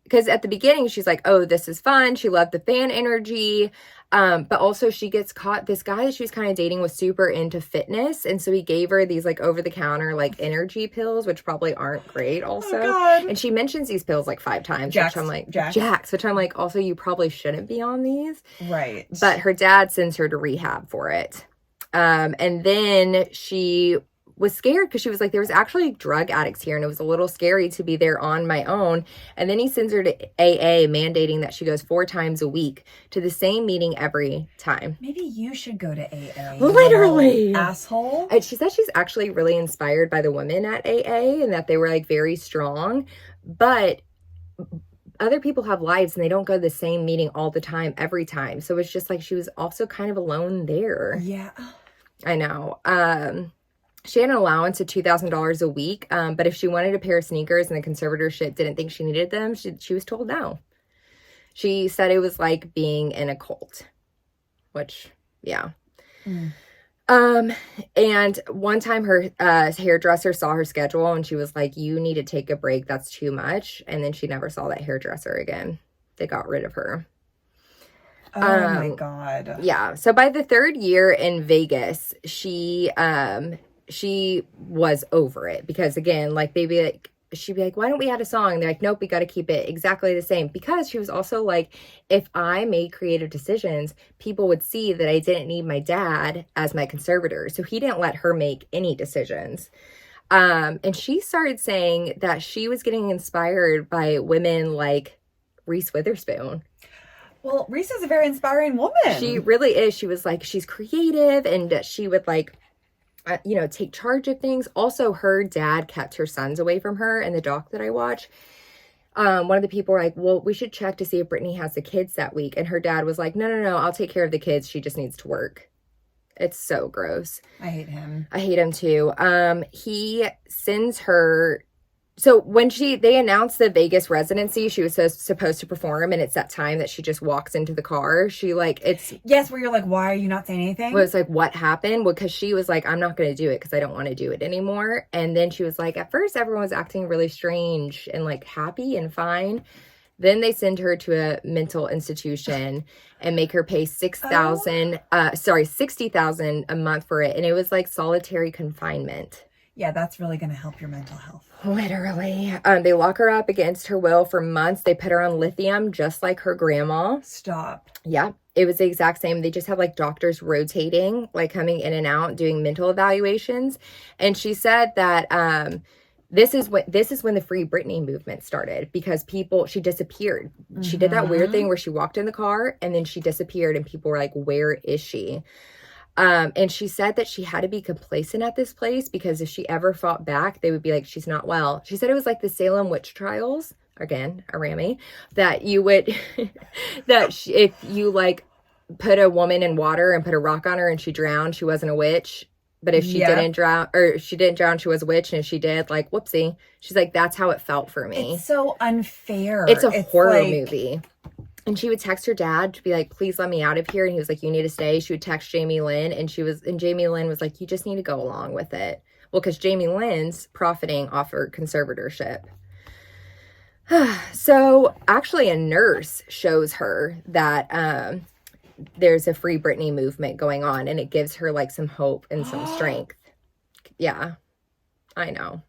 Because at the beginning, she's like, oh, this is fun. She loved the fan energy. But also she gets caught. This guy that she was kind of dating was super into fitness. And so he gave her these like over-the-counter like energy pills, which probably aren't great also. Oh, God. And she mentions these pills like 5 times. Jax, which I'm like, Jax. Which I'm like, also, you probably shouldn't be on these. Right. But her dad sends her to rehab for it. And then she was scared because she was like, there was actually drug addicts here, and it was a little scary to be there on my own. And then he sends her to AA, mandating that she goes 4 times a week to the same meeting every time. Maybe you should go to AA. Literally. Asshole. And she says she's actually really inspired by the women at AA and that they were like very strong. But other people have lives and they don't go to the same meeting all the time, every time. So it's just like she was also kind of alone there. Yeah. I know. She had an allowance of $2,000 a week, but if she wanted a pair of sneakers and the conservatorship didn't think she needed them, she was told no. She said it was like being in a cult, which, yeah. And one time her hairdresser saw her schedule and she was like, you need to take a break. That's too much. And then she never saw that hairdresser again. They got rid of her. Oh my God. Yeah. So by the third year in Vegas, she was over it because again, like she'd be like, why don't we add a song? And they're like, nope, we got to keep it exactly the same. Because she was also like, if I made creative decisions, people would see that I didn't need my dad as my conservator. So he didn't let her make any decisions. And she started saying that she was getting inspired by women like Reese Witherspoon. Well, Reese is a very inspiring woman. She really is. She was like, she's creative and she would like, take charge of things. Also, her dad kept her sons away from her in the doc that I watched. One of the people were like, well, we should check to see if Britney has the kids that week. And her dad was like, no, I'll take care of the kids. She just needs to work. It's so gross. I hate him. I hate him too. He sends her... So when they announced the Vegas residency, she was supposed to perform, and it's that time that she just walks into the car. Yes, where you're like, why are you not saying anything? Was like, what happened? Well, because she was like, I'm not going to do it because I don't want to do it anymore. And then she was like, at first everyone was acting really strange and like happy and fine. Then they send her to a mental institution and make her pay $60,000 a month for it. And it was like solitary confinement. Yeah, that's really going to help your mental health. Literally. They lock her up against her will for months. They put her on lithium just like her grandma. Stop. Yeah, it was the exact same. They just had like doctors rotating, like coming in and out, doing mental evaluations. And she said that this is when the Free Britney movement started because she disappeared. Mm-hmm. She did that weird thing where she walked in the car and then she disappeared and people were like, where is she? And she said that she had to be complacent at this place because if she ever fought back, they would be like, she's not well. She said it was like the Salem witch trials, again, a Rami, that you would, if you like put a woman in water and put a rock on her and she drowned, she wasn't a witch. But if she didn't drown, she was a witch. And if she did, like, whoopsie. She's like, that's how it felt for me. It's so unfair. It's a horror movie. And she would text her dad to be like, please let me out of here. And he was like, you need to stay. She would text Jamie Lynn. And Jamie Lynn was like, you just need to go along with it. Well, because Jamie Lynn's profiting off her conservatorship. So actually a nurse shows her that there's a Free Britney movement going on. And it gives her like some hope and some strength. Yeah, I know.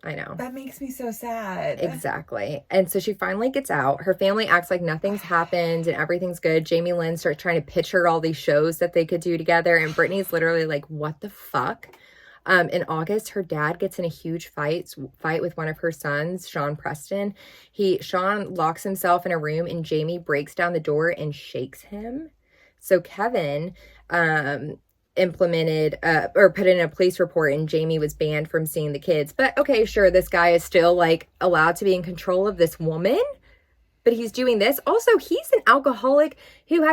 That makes me so sad. Exactly. And so she finally gets out. Her family acts like nothing's happened and everything's good. Jamie Lynn starts trying to pitch her all these shows that they could do together. And Britney's literally like, what the fuck? In August, her dad gets in a huge fight with one of her sons, Sean Preston. Sean locks himself in a room and Jamie breaks down the door and shakes him. So Kevin, implemented or put in a police report and Jamie was banned from seeing the kids. But okay, sure, this guy is still like allowed to be in control of this woman, but he's doing this. Also, he's an alcoholic who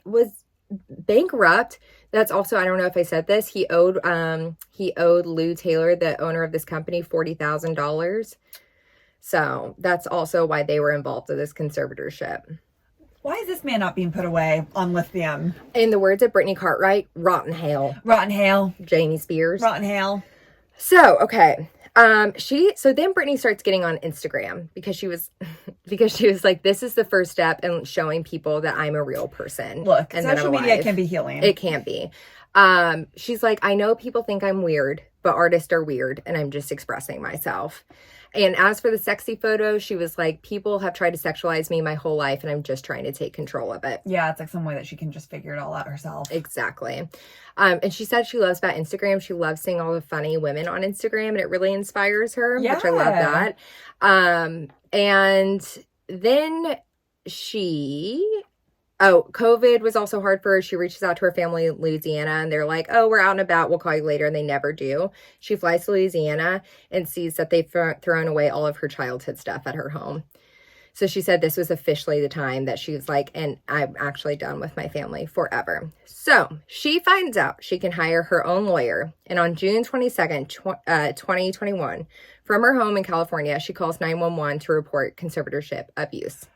was bankrupt. That's also, I don't know if I said this, he owed Lou Taylor, the owner of this company, $40,000. So that's also why they were involved with this conservatorship. Why is this man not being put away on lithium? In the words of Brittany Cartwright, rotten hell. Rotten hell. Jamie Spears. Rotten hell. So, okay. So then Brittany starts getting on Instagram because she was like, this is the first step in showing people that I'm a real person. Look, and social media can be healing. It can be. She's like, I know people think I'm weird, but artists are weird and I'm just expressing myself. And as for the sexy photos, she was like, people have tried to sexualize me my whole life and I'm just trying to take control of it. Yeah, it's like some way that she can just figure it all out herself. Exactly. And she said she loves about Instagram. She loves seeing all the funny women on Instagram and it really inspires her, which I love that. And then COVID was also hard for her. She reaches out to her family in Louisiana and they're like, oh, we're out and about. We'll call you later. And they never do. She flies to Louisiana and sees that they've thrown away all of her childhood stuff at her home. So she said this was officially the time that she was like, and I'm actually done with my family forever. So she finds out she can hire her own lawyer. And on June 22nd, 2021, from her home in California, she calls 911 to report conservatorship abuse.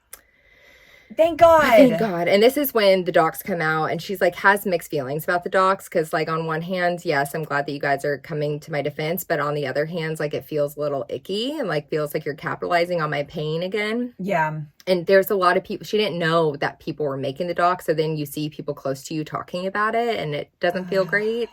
Thank God. Thank God. And this is when the docs come out, and she's like, has mixed feelings about the docs. Cause like on one hand, yes, I'm glad that you guys are coming to my defense. But on the other hand, like it feels a little icky and like feels like you're capitalizing on my pain again. Yeah. And there's a lot of people, she didn't know that people were making the docs. So then you see people close to you talking about it, and it doesn't feel great.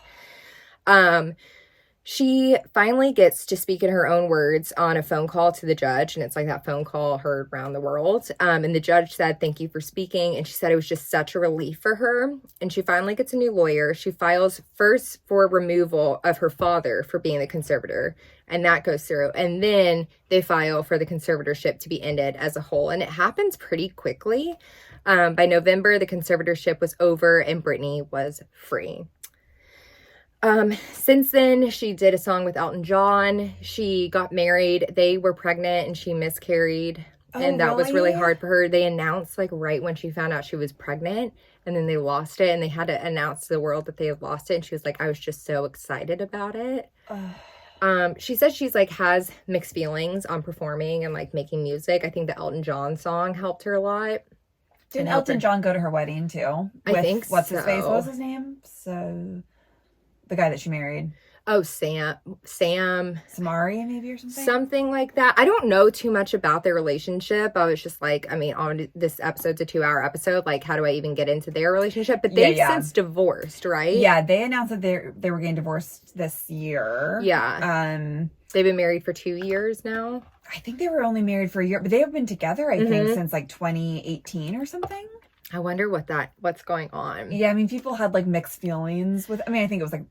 She finally gets to speak in her own words on a phone call to the judge, and it's like that phone call heard around the world. And the judge said, thank you for speaking. And she said it was just such a relief for her. And she finally gets a new lawyer. She files first for removal of her father for being the conservator, and that goes through. And then they file for the conservatorship to be ended as a whole. And it happens pretty quickly. By November, the conservatorship was over and Britney was free. Since then, she did a song with Elton John. She got married. They were pregnant and she miscarried. And that was really hard for her. They announced like right when she found out she was pregnant, and then they lost it, and they had to announce to the world that they had lost it. And she was like, I was just so excited about it. She says she's like has mixed feelings on performing and like making music. I think the Elton John song helped her a lot. Didn't Elton John go to her wedding too? I think what's his face? What was his name? So the guy that she married. Oh, Sam Samari, maybe, or something? Something like that. I don't know too much about their relationship. I was just like, I mean, on this episode's a 2-hour episode. Like, how do I even get into their relationship? But they've since divorced, right? Yeah, they announced that they were getting divorced this year. Yeah. They've been married for 2 years now. I think they were only married for a year, but they have been together, I think, since like 2018 or something. I wonder what's going on. Yeah, I mean, people had like mixed feelings with, I mean, I think it was like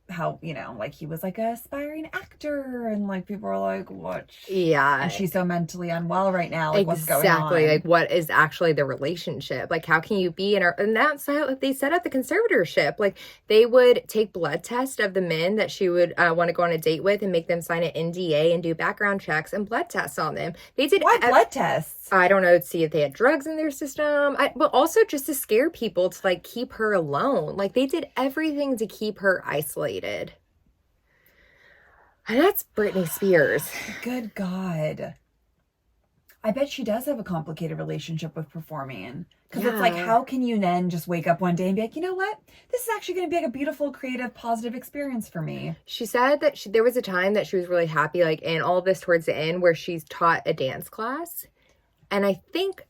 how, you know, like he was like a aspiring actor, and like people were like, what? Yeah. And she's so mentally unwell right now. Like, what's going on? Exactly. Like, what is actually the relationship? Like, how can you be in her? And that's how they set up the conservatorship. Like, they would take blood tests of the men that she would want to go on a date with and make them sign an NDA and do background checks and blood tests on them. They did. Why blood tests? I don't know, to see if they had drugs in their system, but also just to scare people to like keep her alone. Like, they did everything to keep her isolated. And that's Britney Spears. Good God. I bet she does have a complicated relationship with performing. Because it's like, how can you then just wake up one day and be like, you know what? This is actually going to be like a beautiful, creative, positive experience for me. She said that there was a time that she was really happy, like in all of this towards the end, where she's taught a dance class. And I think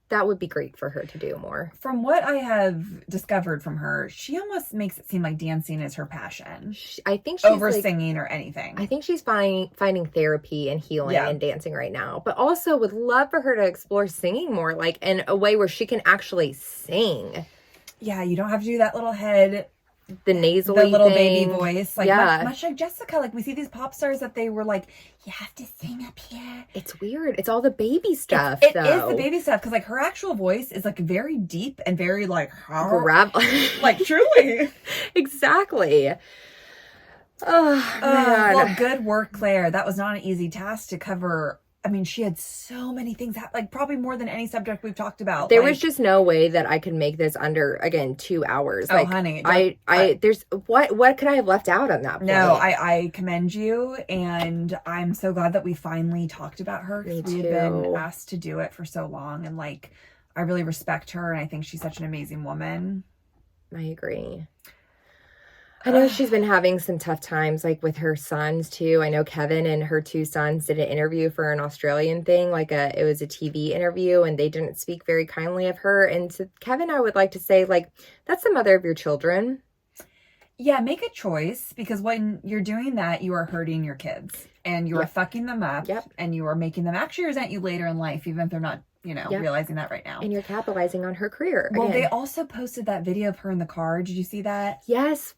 that would be great for her to do more. From what I have discovered from her, she almost makes it seem like dancing is her passion. I think she's over singing or anything. I think she's finding therapy and healing and dancing right now. But also would love for her to explore singing more, like in a way where she can actually sing. Yeah, you don't have to do that little head, the nasally the little thing. Baby voice, like much like Jessica. Like we see these pop stars that they were like, you have to sing up here. It's weird. It's all the baby stuff. It is the baby stuff, because like her actual voice is like very deep and very like like truly. Exactly. Oh man. Well, good work, Claire. That was not an easy task to cover. I mean, she had so many things, like probably more than any subject we've talked about. There was just no way that I could make this under, again, 2 hours. Oh, like, honey. There's, what could I have left out on that point? No, I commend you, and I'm so glad that we finally talked about her, because we had been asked to do it for so long, and like, I really respect her, and I think she's such an amazing woman. I agree. I know she's been having some tough times, like with her sons too. I know Kevin and her 2 sons did an interview for an Australian thing, it was a TV interview, and they didn't speak very kindly of her. And to Kevin, I would like to say, like, that's the mother of your children. Yeah, make a choice, because when you're doing that, you are hurting your kids, and you are fucking them up, and you are making them actually resent you later in life, even if they're not, realizing that right now. And you're capitalizing on her career. Well, they also posted that video of her in the car. Did you see that? Yes.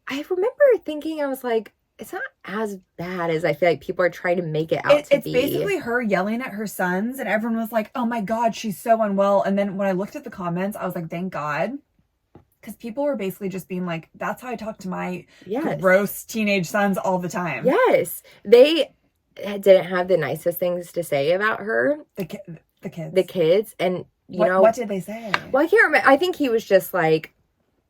I remember thinking, I was like, it's not as bad as I feel like people are trying to make it out to be. It's basically her yelling at her sons, and everyone was like, oh my God, she's so unwell. And then when I looked at the comments, I was like, thank God. Because people were basically just being like, that's how I talk to my gross teenage sons all the time. Yes. They didn't have the nicest things to say about her. kids. The kids. And, you know. What did they say? Well, I can't remember. I think he was just like,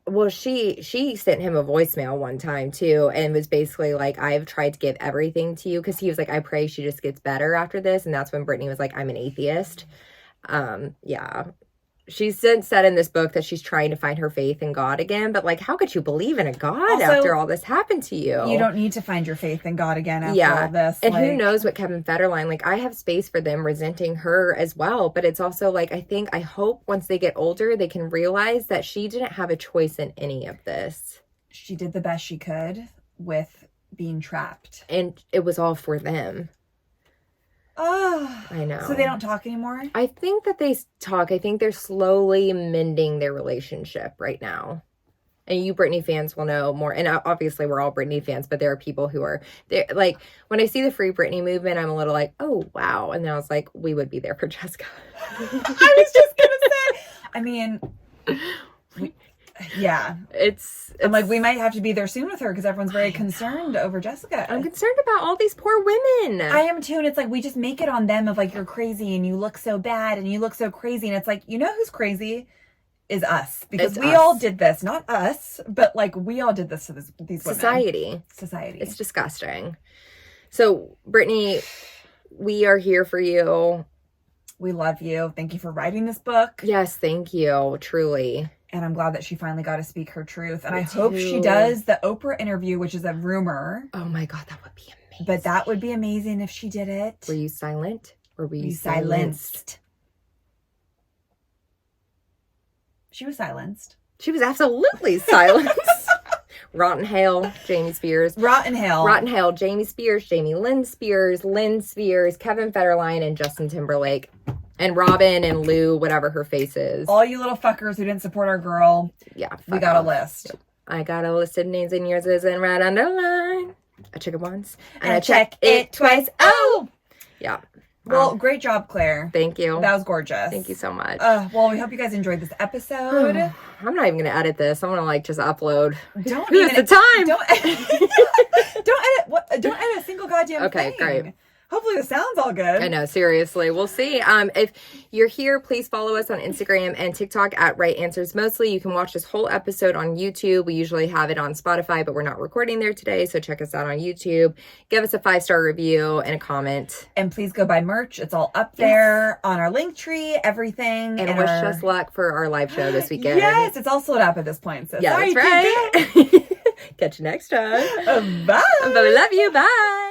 well, she sent him a voicemail one time too, and was basically like, I've tried to give everything to you, because he was like, I pray she just gets better after this. And that's when Britney was like, I'm an atheist. Yeah. She's since said in this book that she's trying to find her faith in God again, but like, how could you believe in a God also, after all this happened to you? You don't need to find your faith in God again after all this. And who knows what Kevin Federline, like, I have space for them resenting her as well, but it's also like, I hope once they get older, they can realize that she didn't have a choice in any of this. She did the best she could with being trapped. And it was all for them. Oh, I know. So they don't talk anymore? I think that they talk. I think they're slowly mending their relationship right now. And you Britney fans will know more. And obviously we're all Britney fans, but there are people who are there. Like, when I see the Free Britney movement, I'm a little like, oh, wow. And then I was like, we would be there for Jessica. I was just going to say, I mean, yeah. I'm like, we might have to be there soon with her, because everyone's very concerned over Jessica. I'm concerned about all these poor women. I am too. And it's like, we just make it on them of like, you're crazy and you look so bad and you look so crazy. And it's like, you know who's crazy? Is us. Because we all did this. Not us, but like, we all did this to these women. Society. It's disgusting. So, Britney, we are here for you. We love you. Thank you for writing this book. Yes, thank you. Truly. And I'm glad that she finally got to speak her truth. And I hope she does the Oprah interview, which is a rumor. Oh my God, that would be amazing. But that would be amazing if she did it. Were you silent? Or were you silenced? She was silenced. She was absolutely silenced. Rotten Hale, Jamie Spears. Rotten Hale, Jamie Spears, Jamie Lynn Spears, Lynn Spears, Kevin Federline, and Justin Timberlake. And Robin and Lou, whatever her face is. All you little fuckers who didn't support our girl. Yeah. We got a list. I got a list of names, and yours isn't right underline. I check it once. And I check it twice. Oh! Yeah. Well, great job, Claire. Thank you. That was gorgeous. Thank you so much. Well, we hope you guys enjoyed this episode. I'm not even going to edit this. I'm going to like just upload. Don't Who's the time? Don't edit a single goddamn thing. Okay, great. Hopefully the sound's all good. I know, seriously. We'll see. If you're here, please follow us on Instagram and TikTok at Right Answers Mostly. You can watch this whole episode on YouTube. We usually have it on Spotify, but we're not recording there today, so check us out on YouTube. Give us a 5-star review and a comment. And please go buy merch. It's all up there on our link tree, everything. And wish us luck for our live show this weekend. Yes, it's all sold out at this point. So yeah, that's right. Catch you next time. Bye. But we love you. Bye.